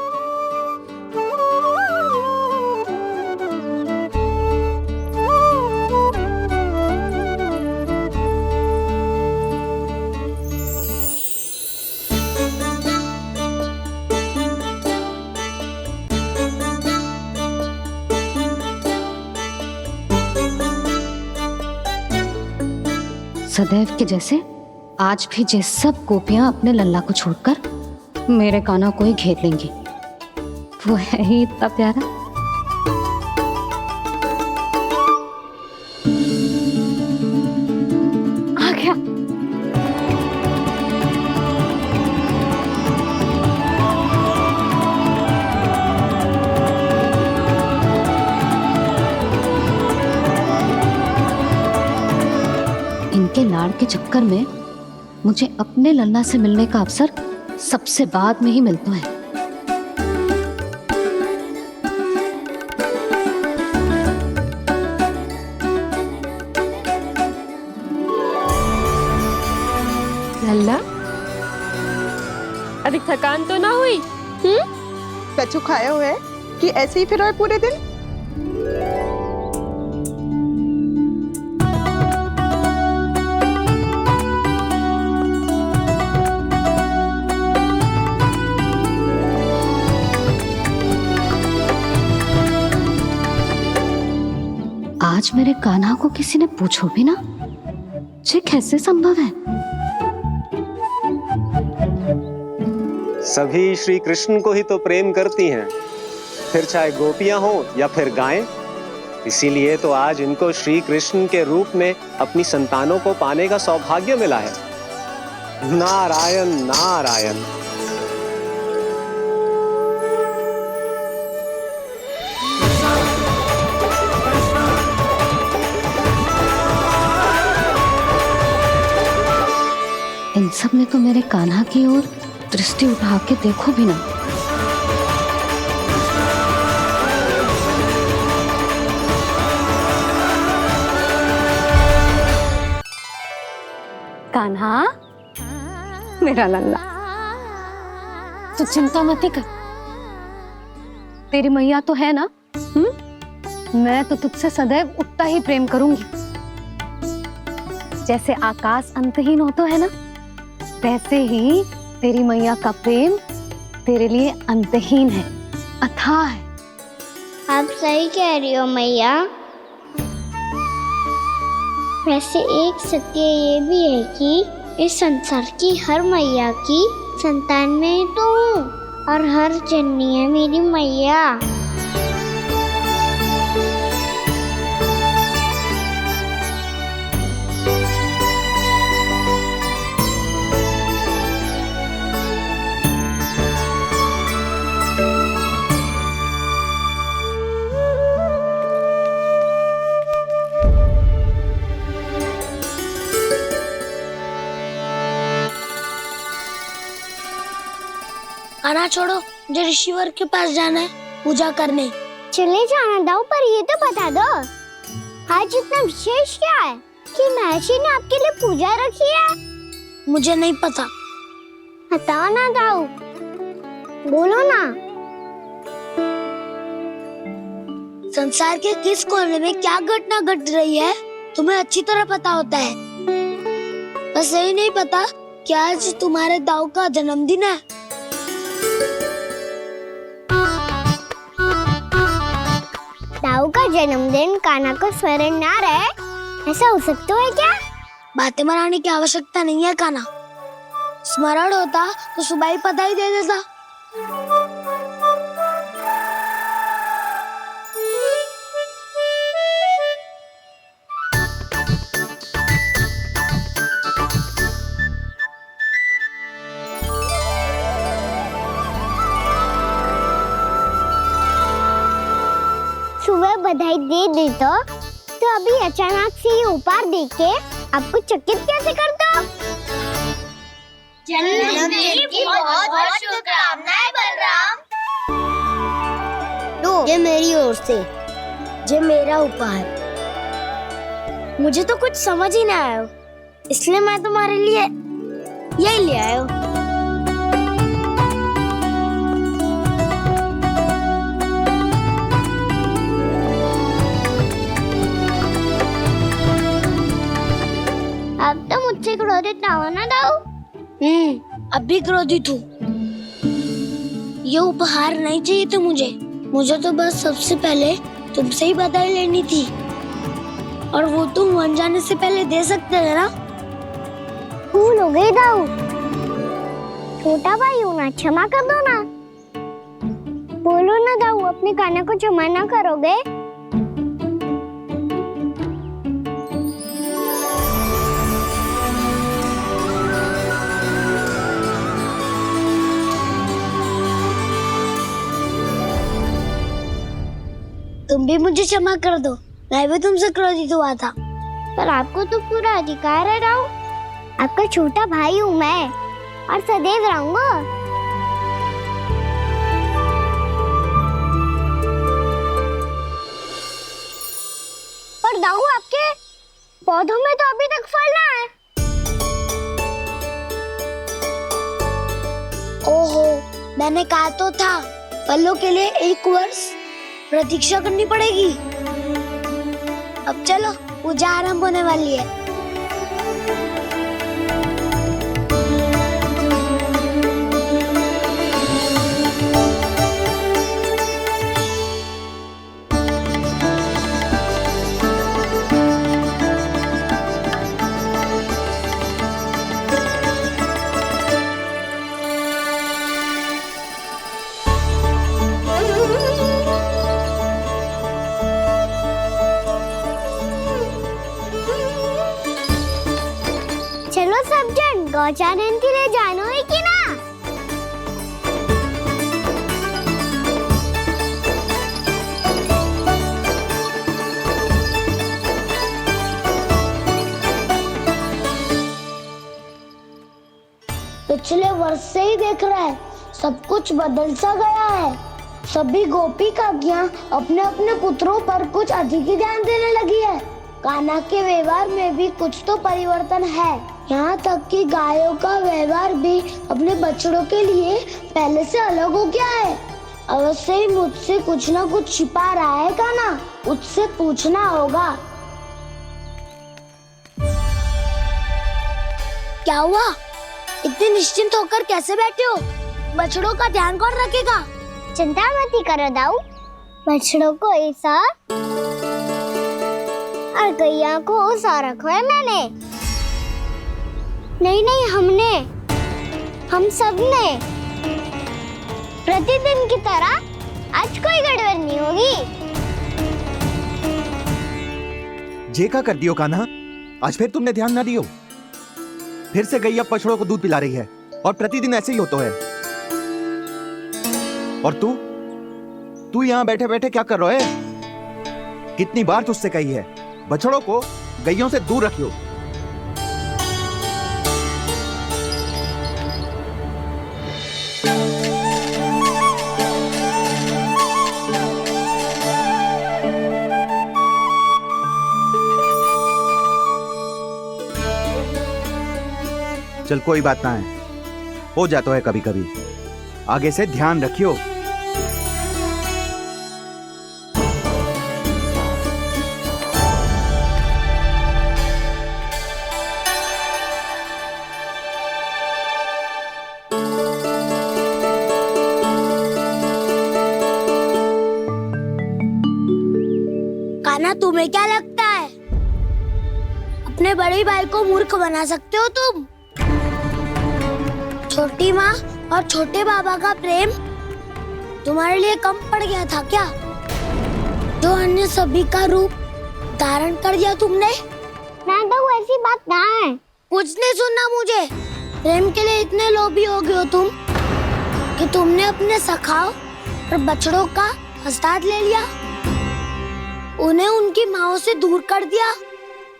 S2: सदैव के जैसे आज भी ये सब गोपियां अपने लल्ला को छोड़कर मेरे कान्हा को ही घेर लेंगी। वो है ही इतना प्यारा। आ गया। इनके लाड़ के चक्कर में मुझे अपने लल्ला से मिलने का अवसर सबसे बाद में ही मिलता है।
S14: लल्ला, अभी थकान तो ना हुई?
S3: कछु खाया हुआ है कि ऐसे ही फिर पूरे दिन?
S2: आज मेरे कान्हा को किसी ने पूछो भी ना, ये कैसे संभव है?
S13: सभी श्री कृष्ण को ही तो प्रेम करती हैं, फिर चाहे गोपियां हो या फिर गायें। इसीलिए तो आज इनको श्री कृष्ण के रूप में अपनी संतानों को पाने का सौभाग्य मिला है। नारायण नारायण।
S2: इन सब ने तो मेरे कान्हा की ओर दृष्टि उठा के देखो भी ना। कान्हा, मेरा लल्ला, तू चिंता मत कर। तेरी मैया तो है ना? मैं तो तुझसे सदैव उतना ही प्रेम करूंगी। जैसे आकाश अंतहीन होता है ना, वैसे ही तेरी मैया का प्रेम तेरे लिए अंतहीन है, अथाह है।
S1: आप सही कह रही हो मैया। वैसे एक सत्य ये भी है कि इस संसार की हर मैया की संतान में ही तो हूँ और हर जननी है मेरी मैया।
S12: आना छोड़ो, मुझे ऋषिवर के पास जाना है पूजा करने।
S1: चले जाना दाऊ, पर ये तो बता दो आज इतना विशेष क्या है कि महर्षि ने आपके लिए पूजा रखी है?
S12: मुझे नहीं पता।
S1: बताओ ना दाऊ, बोलो ना।
S12: संसार के किस कोने में क्या घटना घट रही है तुम्हें अच्छी तरह पता होता है। बस यही नहीं पता कि आज तुम्हारे दाऊ का जन्मदिन है।
S1: दाऊ का जन्मदिन कान्हा को स्मरण ना रहे, ऐसा हो सकता है क्या?
S12: बातें बनाने की आवश्यकता नहीं है कान्हा। स्मरण होता तो सुबह ही पता ही दे देता।
S1: सुबह बधाई दे देता तो अभी अचानक से ये उपहार देख के आपको चकित कैसे कर दो?
S12: जन्मदिन की बहुत-बहुत शुभकामनाएं बलराम।
S1: लो, ये मेरी ओर से,
S12: ये मेरा उपहार। मुझे तो कुछ समझ ही ना आया, इसलिए मैं तुम्हारे लिए यही ले आया हूँ।
S1: अब तो मुझसे क्रोधित ना हो ना दाऊ।
S12: अब भी क्रोधित हूँ। ये उपहार नहीं चाहिए था मुझे तो बस सबसे पहले तुमसे ही बधाई लेनी थी, और वो तुम बन जाने से पहले दे सकते थे ना।
S1: भूल हो गई दाऊ, छोटा भाई हूँ ना, क्षमा कर दो ना। बोलो ना दाऊ, अपने कान्हा को क्षमा ना करोगे?
S12: तुम भी मुझे क्षमा कर दो, मैं भी तुमसे क्रोधित हुआ था।
S1: पर आपको तो पूरा अधिकार है दाऊ, आपका छोटा भाई हूँ मैं और सदैव रहूंगा। पर दाऊ, आपके पौधों में तो अभी तक फल ना है।
S12: ओहो, मैंने कहा तो था फलों के लिए 1 वर्ष प्रतीक्षा करनी पड़ेगी। अब चलो, पूजा आरंभ होने वाली है।
S1: चलो सब जन गौचारण के लिए जानो है कि ना?
S12: पिछले वर्ष से ही देख रहा है, सब कुछ बदल सा गया है। सभी गोपी काकियां अपने अपने पुत्रों पर कुछ अधिक ही ध्यान देने लगी है। कान्हा के व्यवहार में भी कुछ तो परिवर्तन है। यहाँ तक कि गायों का व्यवहार भी अपने बछड़ों के लिए पहले से अलग हो गया है। अवश्य ही मुझसे कुछ ना कुछ छिपा रहा है कान्हा, उससे पूछना होगा। क्या हुआ? इतने निश्चिंत होकर कैसे बैठे हो? बछड़ों का ध्यान कौन रखेगा?
S1: चिंता मत करो दाऊ, बछड़ों को ऐसा और गैया को उसा रखवाया मैंने। नहीं, हमने, हम सब ने। प्रतिदिन की तरह आज कोई गड़बड़ नहीं होगी।
S9: जे का कर दियो कान्हा, आज फिर तुमने ध्यान ना दियो। फिर से गैया बछड़ों को दूध पिला रही है और प्रतिदिन ऐसे ही होता है। और तू यहाँ बैठे बैठे क्या कर रहा है? कितनी बार तुझसे कही है बछड़ों को गैयों से दूर रखियो। चल कोई बात ना है, हो जाता है कभी कभी। आगे से ध्यान रखियो।
S12: कान्हा, तुम्हें क्या लगता है अपने बड़े भाई को मूर्ख बना सकते हो तुम? छोटी माँ और छोटे बाबा का प्रेम तुम्हारे लिए कम पड़ गया था क्या? जो अन्य सभी का रूप धारण कर दिया तुमने?
S1: ना तो ऐसी बात ना है।
S12: कुछ नहीं सुनना मुझे। प्रेम के लिए इतने लोभी हो गए हो तुम कि तुमने अपने सखाओ और बछड़ों का हस्ताक्षर ले लिया, उन्हें उनकी माँओं से दूर कर दिया।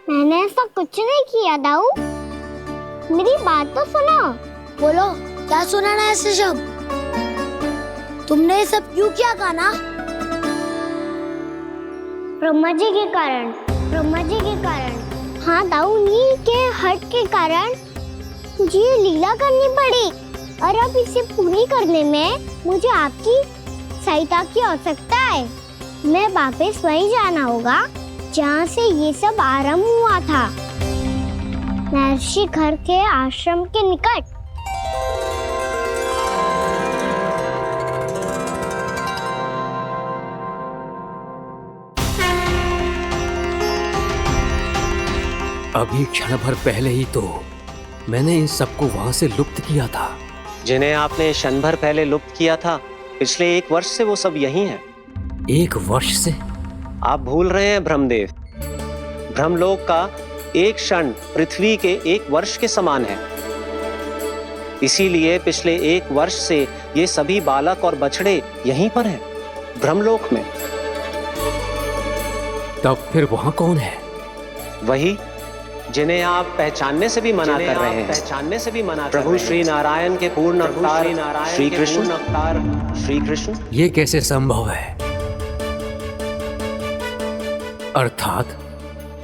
S1: मैंने ऐसा कुछ नहीं किया दाऊ, मेरी बात तो सुनो।
S12: बोलो, क्या सुनाना है ऐसे शब्द? तुमने ये सब क्यों किया कान्हा?
S1: ब्रह्मा जी के कारण। हाँ दाऊ, नील के हट के कारण मुझे ये लीला करनी पड़ी, और अब इसे पूरी करने में मुझे आपकी सहायता की आवश्यकता है। मैं वापस वहीं जाना होगा जहाँ से ये सब आरंभ हुआ था, महर्षि घर के आश्रम के निकट।
S8: अभी क्षण भर पहले ही तो मैंने इन सबको वहां से लुप्त किया था।
S13: जिन्हें आपने क्षण भर पहले लुप्त किया था, पिछले 1 वर्ष से वो सब यहीं हैं।
S8: 1 वर्ष से?
S13: आप भूल रहे हैं ब्रह्मदेव। ब्रह्मलोक का एक क्षण पृथ्वी के 1 वर्ष के समान है। इसीलिए पिछले 1 वर्ष से ये सभी बालक और बछड़े यहीं पर हैं, ब्रह्मलोक में।
S8: तब फिर वहां कौन है?
S13: वही जिन्हें आप पहचानने से भी मना कर रहे हैं। प्रभु श्री नारायण के पूर्ण अवतार श्री कृष्ण।
S8: ये कैसे संभव है? अर्थात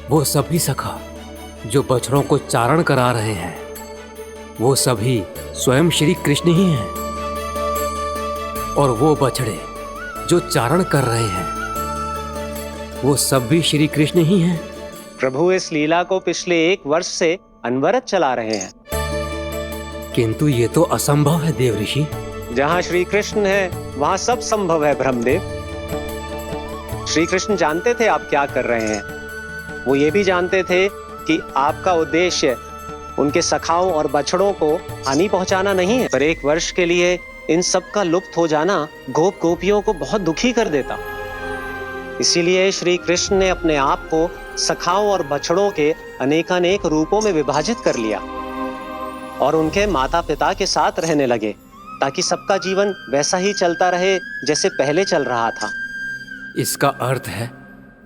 S8: वो सभी सखा जो बछड़ों को चारण करा रहे हैं, वो सभी स्वयं श्री कृष्ण ही हैं, और वो बछड़े जो चारण कर रहे हैं, वो सब भी श्री कृष्ण ही हैं।
S13: प्रभु इस लीला को पिछले 1 वर्ष से अनवरत चला रहे हैं।
S8: किंतु ये तो असंभव है देव ऋषि।
S13: जहाँ श्री कृष्ण है वहाँ सब संभव है ब्रह्मदेव। श्री कृष्ण जानते थे आप क्या कर रहे हैं। वो ये भी जानते थे कि आपका उद्देश्य उनके सखाओं और बछड़ों को हानि पहुंचाना नहीं है, पर 1 वर्ष के लिए इन सब का लुप्त हो जाना गोप गोपियों को बहुत दुखी कर देता। इसीलिए श्री कृष्ण ने अपने आप को सखाओं और बछड़ों के अनेकानेक रूपों में विभाजित कर लिया और उनके माता पिता के साथ रहने लगे, ताकि सबका जीवन वैसा ही चलता रहे जैसे पहले चल रहा था।
S8: इसका अर्थ है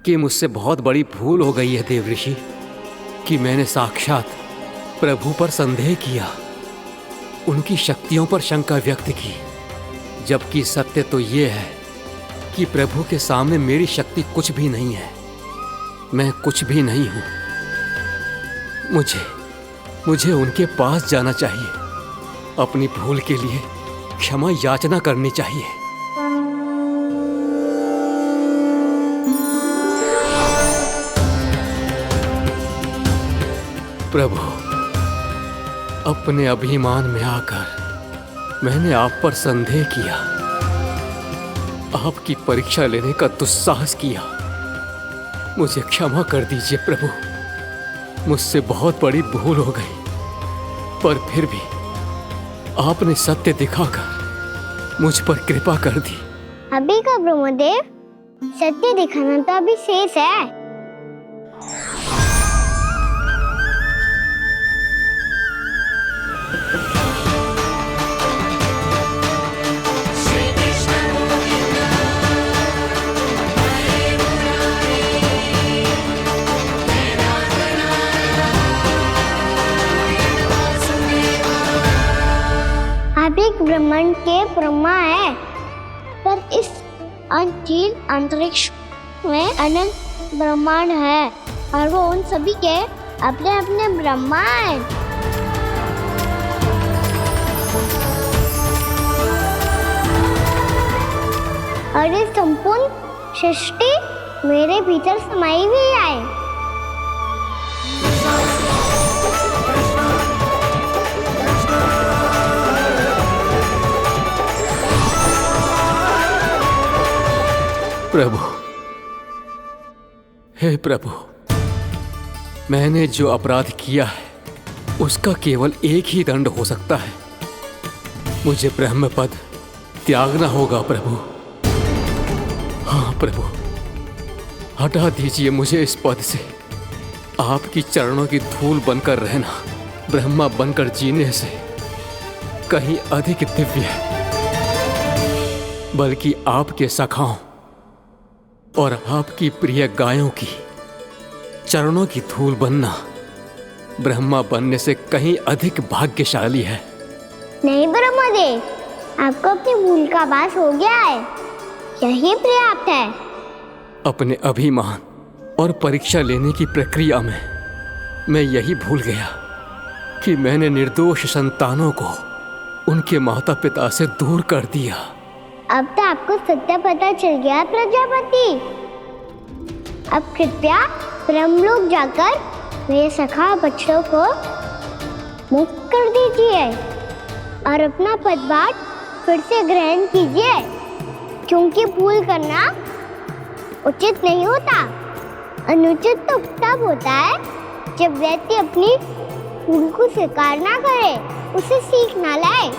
S8: कि मुझसे बहुत बड़ी भूल हो गई है देव ऋषि, कि मैंने साक्षात प्रभु पर संदेह किया, उनकी शक्तियों पर शंका व्यक्त की, जबकि सत्य तो ये है कि प्रभु के सामने मेरी शक्ति कुछ भी नहीं है। मैं कुछ भी नहीं हूं। मुझे उनके पास जाना चाहिए, अपनी भूल के लिए क्षमा याचना करनी चाहिए। प्रभु, अपने अभिमान में आकर मैंने आप पर संदेह किया, आपकी परीक्षा लेने का दुस्साहस किया, मुझे क्षमा कर दीजिए प्रभु, मुझसे बहुत बड़ी भूल हो गई, पर फिर भी आपने सत्य दिखाकर मुझ पर कृपा कर दी।
S1: अभी का ब्रह्मदेव, सत्य दिखाना तो अभी शेष है। आप एक ब्रह्मांड के ब्रह्मा है, पर इस अनंत अंतरिक्ष में अनंत ब्रह्मांड है और वो उन सभी के अपने अपने ब्रह्मा हैं। और ये संपूर्ण सृष्टि मेरे भीतर समाई हुई है।
S8: प्रभु, हे प्रभु, मैंने जो अपराध किया है उसका केवल एक ही दंड हो सकता है। मुझे ब्रह्म पद त्यागना होगा प्रभु। हाँ प्रभु, हटा दीजिए मुझे इस पद से। आपकी चरणों की धूल बनकर रहना ब्रह्मा बनकर जीने से कहीं अधिक दिव्य है। बल्कि आपके सखाओं और आपकी प्रिय गायों की चरणों की धूल बनना ब्रह्मा बनने से कहीं अधिक भाग्यशाली है।
S1: नहीं ब्रह्मदेव, आपको अपनी भूल का आभास हो गया है, यही पर्याप्त है।
S8: अपने अभिमान और परीक्षा लेने की प्रक्रिया में मैं यही भूल गया कि मैंने निर्दोष संतानों को उनके माता पिता से दूर कर दिया।
S1: अब तो आपको सत्य पता चल गया प्रजापति। अब कृपया ब्रह्मलोक जाकर मेरे सखा बच्चों को मुक्त कर दीजिए और अपना पदभार फिर से ग्रहण कीजिए, क्योंकि भूल करना उचित नहीं होता। अनुचित तो तब होता है जब व्यक्ति अपनी भूल को स्वीकार ना करे, उसे सीख ना लाए।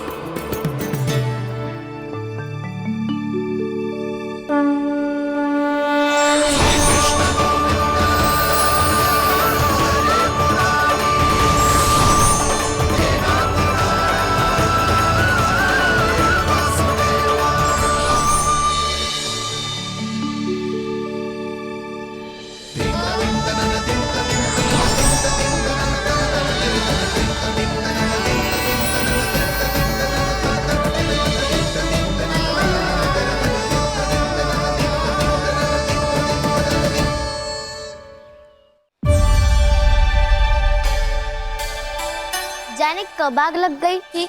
S1: जाने कब आग लग गई थी।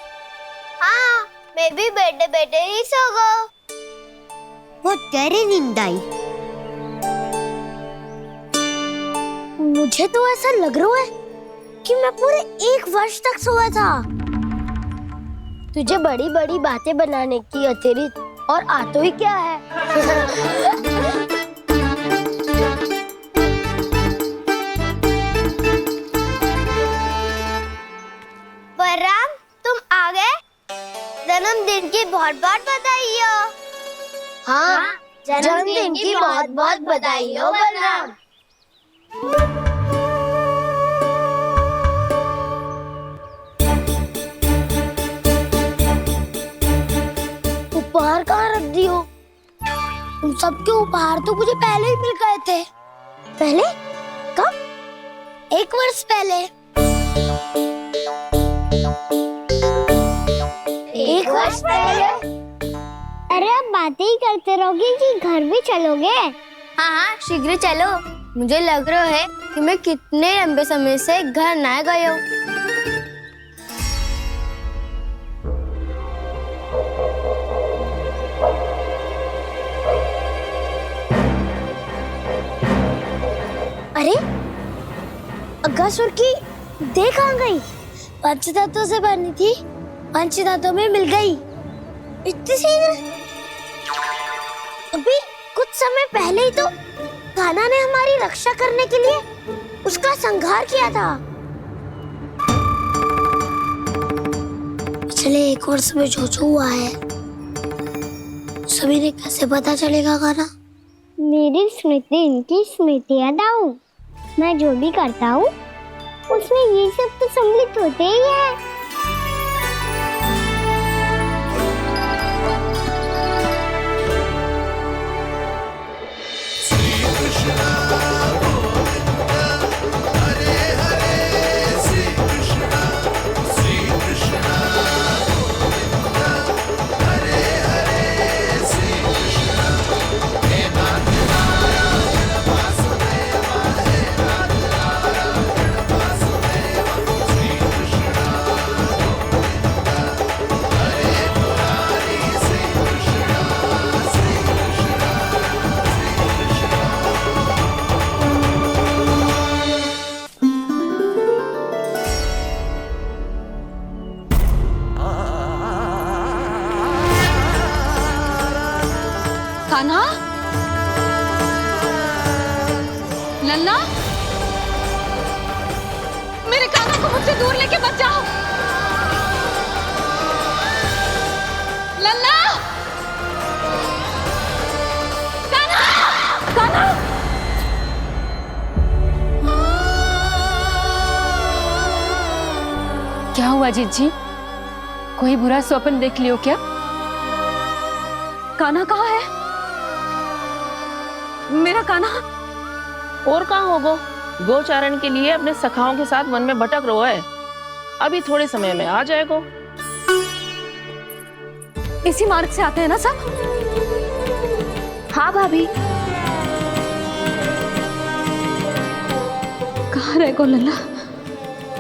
S1: हाँ, मैं भी बैठे बैठे ही सो गया। बहुत गहरी नींद आई। मुझे तो ऐसा लग रहा है कि मैं पूरे 1 वर्ष तक सोया था। तुझे बड़ी बड़ी बातें बनाने की अतिरिक्त और आता ही क्या है। बलराम, तुम आ गए? जन्मदिन की बहुत बहुत बधाई हो। हाँ, जन्मदिन की बहुत बहुत बधाई हो बलराम। उपहार कहाँ रख दी हो? तुम सबके उपहार तो मुझे पहले ही मिल गए थे। पहले? कब? 1 वर्ष पहले। 1 वर्ष पहले? अरे अब बातें ही करते रहोगे कि घर भी चलोगे? हाँ हाँ, शीघ्र चलो। मुझे लग रहा है कि मैं कितने लंबे समय से घर ना गया हूँ। अरे अगासुर की देह कहाँ गई? पंचतत्वों से बनी थी, पंचतत्वों में मिल गई। इतनी सी अभी कुछ समय पहले ही तो
S12: कान्हा ने हमारी रक्षा करने के लिए उसका संहार किया था। पिछले 1 वर्ष में जो जो हुआ है सभी ने कैसे पता चलेगा कान्हा?
S1: मेरी स्मृति इनकी स्मृति अदाऊं। मैं जो भी करता हूँ उसमें ये सब तो सम्मिलित होते ही है।
S2: कान्हा, लल्ला, मेरे कान्हा को मुझसे दूर लेके मत जाओ। लल्ला, कान्हा, कान्हा।
S14: क्या हुआ जीजी? कोई बुरा स्वप्न देख लियो क्या?
S2: कान्हा कहाँ है? मेरा कान्हा?
S15: और कहाँ होगो? गोचारण के लिए अपने सखाओं के साथ वन में भटक रहा है। अभी थोड़े समय में आ जाएगो।
S2: इसी मार्ग से आते हैं ना सब?
S4: हाँ भाभी।
S2: कहाँ रह गो लल्ला?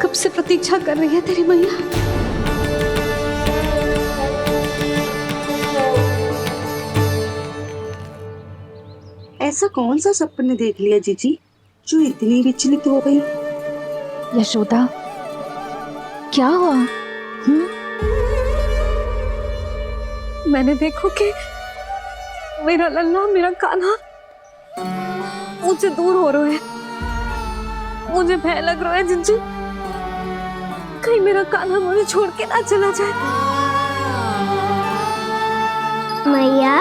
S2: कब से प्रतीक्षा कर रही है तेरी मैया।
S3: ऐसा कौन सा सपने देख लिया जीजी जो इतनी विचलित हो गई?
S2: यशोदा, क्या हुआ? मैंने देखो कि मेरा लल्ला, मेरा कान्हा मुझसे दूर हो रहे हैं। मुझे भय लग रहा है जीजी, कहीं मेरा कान्हा मुझे छोड़ के ना चला जाए।
S1: मैया,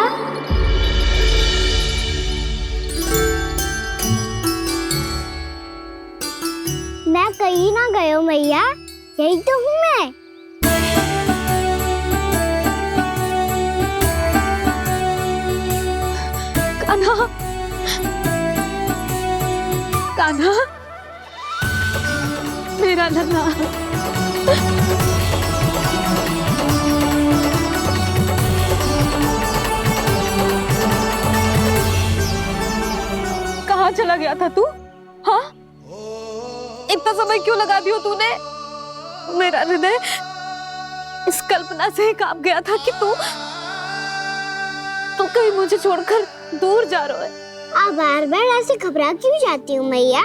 S1: मैं कहीं ना गयो मैया, यही तो हूँ मैं।
S2: कान्हा, कान्हा, मेरा लल्ला। कहाँ चला गया था तू? हाँ, इतना समय क्यों लगा दियो तूने? मेरा हृदय इस कल्पना से कांप गया था कि तू कहीं मुझे छोड़कर दूर जा रहा है।
S1: आप बार बार ऐसे घबरा क्यों जाती हूँ मैया?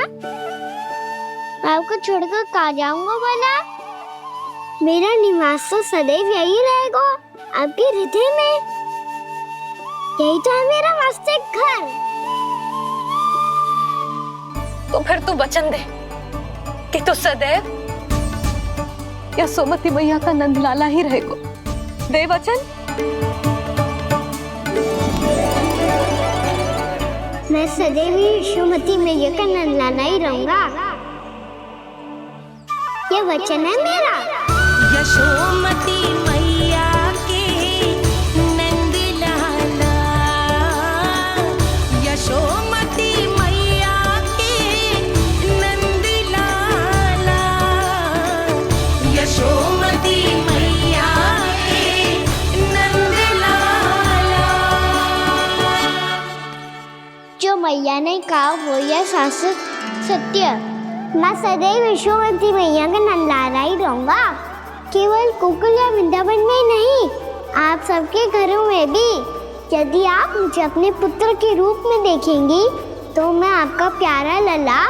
S1: आपको छोड़कर कहाँ जाऊंगा भला? मेरा निवास तो सदैव यही रहेगा, आपके हृदय में। यही तो है मेरा वास्तविक घर।
S2: तो फिर तू वचन दे कि तू सदैव या सोमती मैया का नंदलाला ही रहेगा। दे वचन।
S1: मैं सदैव ही यशोमती मैया का नंदलाला ही रहूंगा। ये वचन है मेरा।
S11: यशोमती मैया के नंदलाला, यशोमती मैया के नंदलाला, यशोमती मैया के नंदलाला।
S1: जो मैया ने कहा वो यह शाश्वत सत्य। मैं सदैव यशोमती मैया का नंदलाला ही रहूंगा। केवल गोकुल या वृंदावन में नहीं, आप सबके घरों में भी। यदि आप मुझे अपने पुत्र के रूप में देखेंगी तो मैं आपका प्यारा लल्ला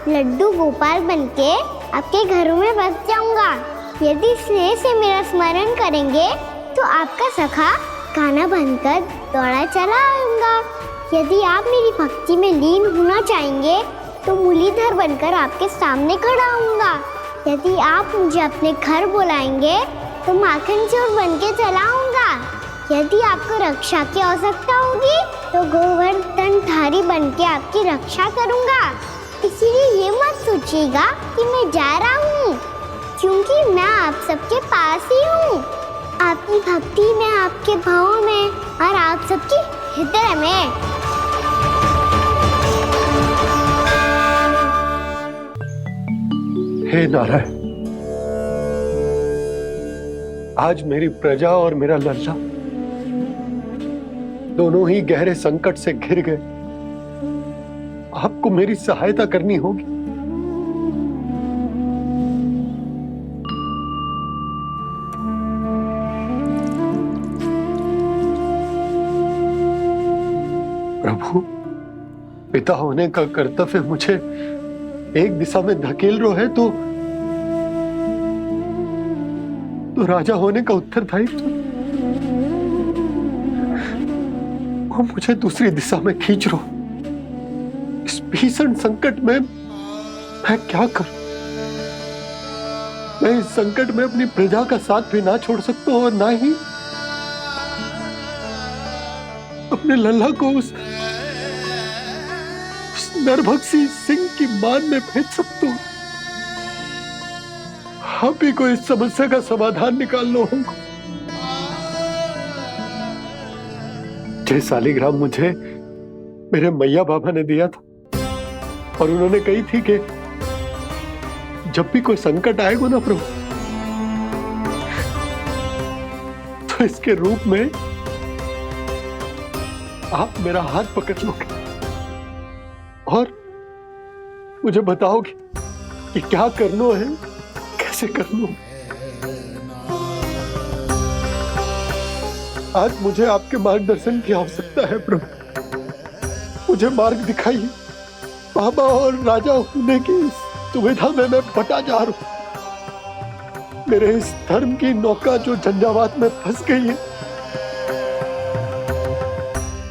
S1: लड्डू गोपाल बनके आपके घरों में बस जाऊंगा। यदि स्नेह से मेरा स्मरण करेंगे तो आपका सखा कान्हा बनकर दौड़ा चला आऊंगा। यदि आप मेरी भक्ति में लीन होना चाहेंगे तो मुरलीधर बनकर आपके सामने खड़ा होऊंगा। यदि आप मुझे अपने घर बुलाएंगे तो माखन चोर बन के चला आऊंगा। यदि आपको रक्षा की आवश्यकता होगी तो गोवर्धनधारी बन के आपकी रक्षा करूंगा। इसीलिए ये मत सोचिएगा कि मैं जा रहा हूँ, क्योंकि मैं आप सबके पास ही हूँ, आपकी भक्ति में, आपके भावों में और आप सबके हृदय में।
S6: हे नारायण, आज मेरी प्रजा और मेरा लल्ला दोनों ही गहरे संकट से घिर गए। आपको मेरी सहायता करनी होगी। प्रभु, पिता होने का कर्तव्य मुझे एक दिशा में धकेल रहे है तो राजा होने का उत्तरदायित्व वो मुझे दूसरी दिशा में खींच रो। इस भीषण संकट में मैं क्या करूं? मैं इस संकट में अपनी प्रजा का साथ भी ना छोड़ सकता हूं और ना ही अपने लल्ला को उस नरभक्षी सिंह की मान में भेज सकता हूं। आप ही को इस समस्या का समाधान निकालना होगा। जय शालिग्राम मुझे मेरे मैया बाबा ने दिया था और उन्होंने कही थी कि जब भी कोई संकट आएगा ना प्रभु, तो इसके रूप में आप मेरा हाथ पकड़ लोगे और मुझे बताओगे कि क्या करना है, कैसे करना है। आज मुझे आपके मार्गदर्शन की आवश्यकता है प्रभु। मुझे मार्ग दिखाइए। बाबा और राजा होने की सुविधा में मैं बटा जा रहा हूं। मेरे इस धर्म की नौका जो झंझावात में फंस गई है,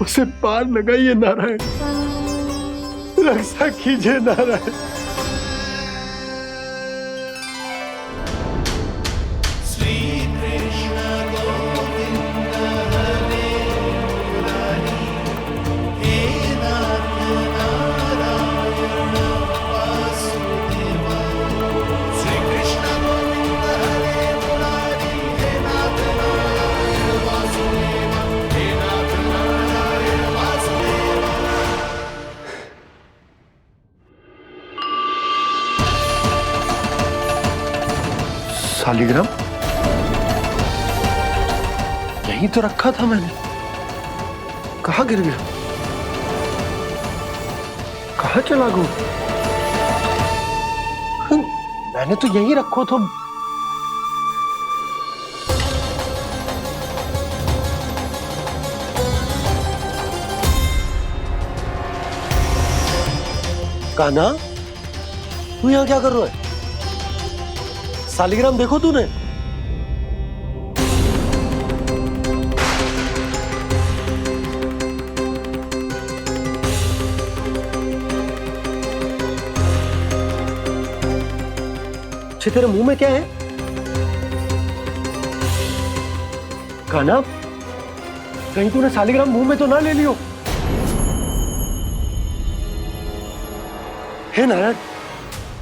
S6: उसे पार लगाइए नारायण, रक्षा कीजिए नारायण। शालिग्राम यहीं तो रखा था मैंने, कहाँ गिर गया? कहाँ चला गया? मैंने तो यहीं रखो था। कान्हा, तू यहाँ क्या कर रहा है? शालिग्राम देखो तूने? तेरे मुंह में क्या है? कान्हा, कहीं तूने शालिग्राम मुंह में तो ना ले लियो? हे नारायण,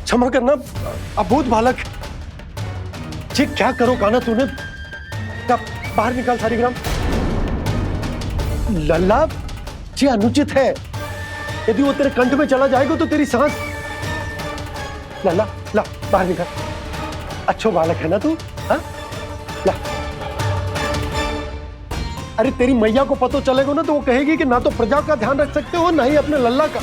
S6: क्षमा करना, अबोध बालक। जी क्या करो कान्हा तूने? बाहर निकाल शालिग्राम। लल्ला, जी अनुचित है। यदि वो तेरे कंठ में चला जाएगा तो तेरी सांस। लल्ला, ला बाहर निकाल। अच्छा बालक है ना तू? हाँ, ला। अरे तेरी मैया को पता चलेगा ना तो वो कहेगी कि ना तो प्रजा का ध्यान रख सकते हो ना ही अपने लल्ला का।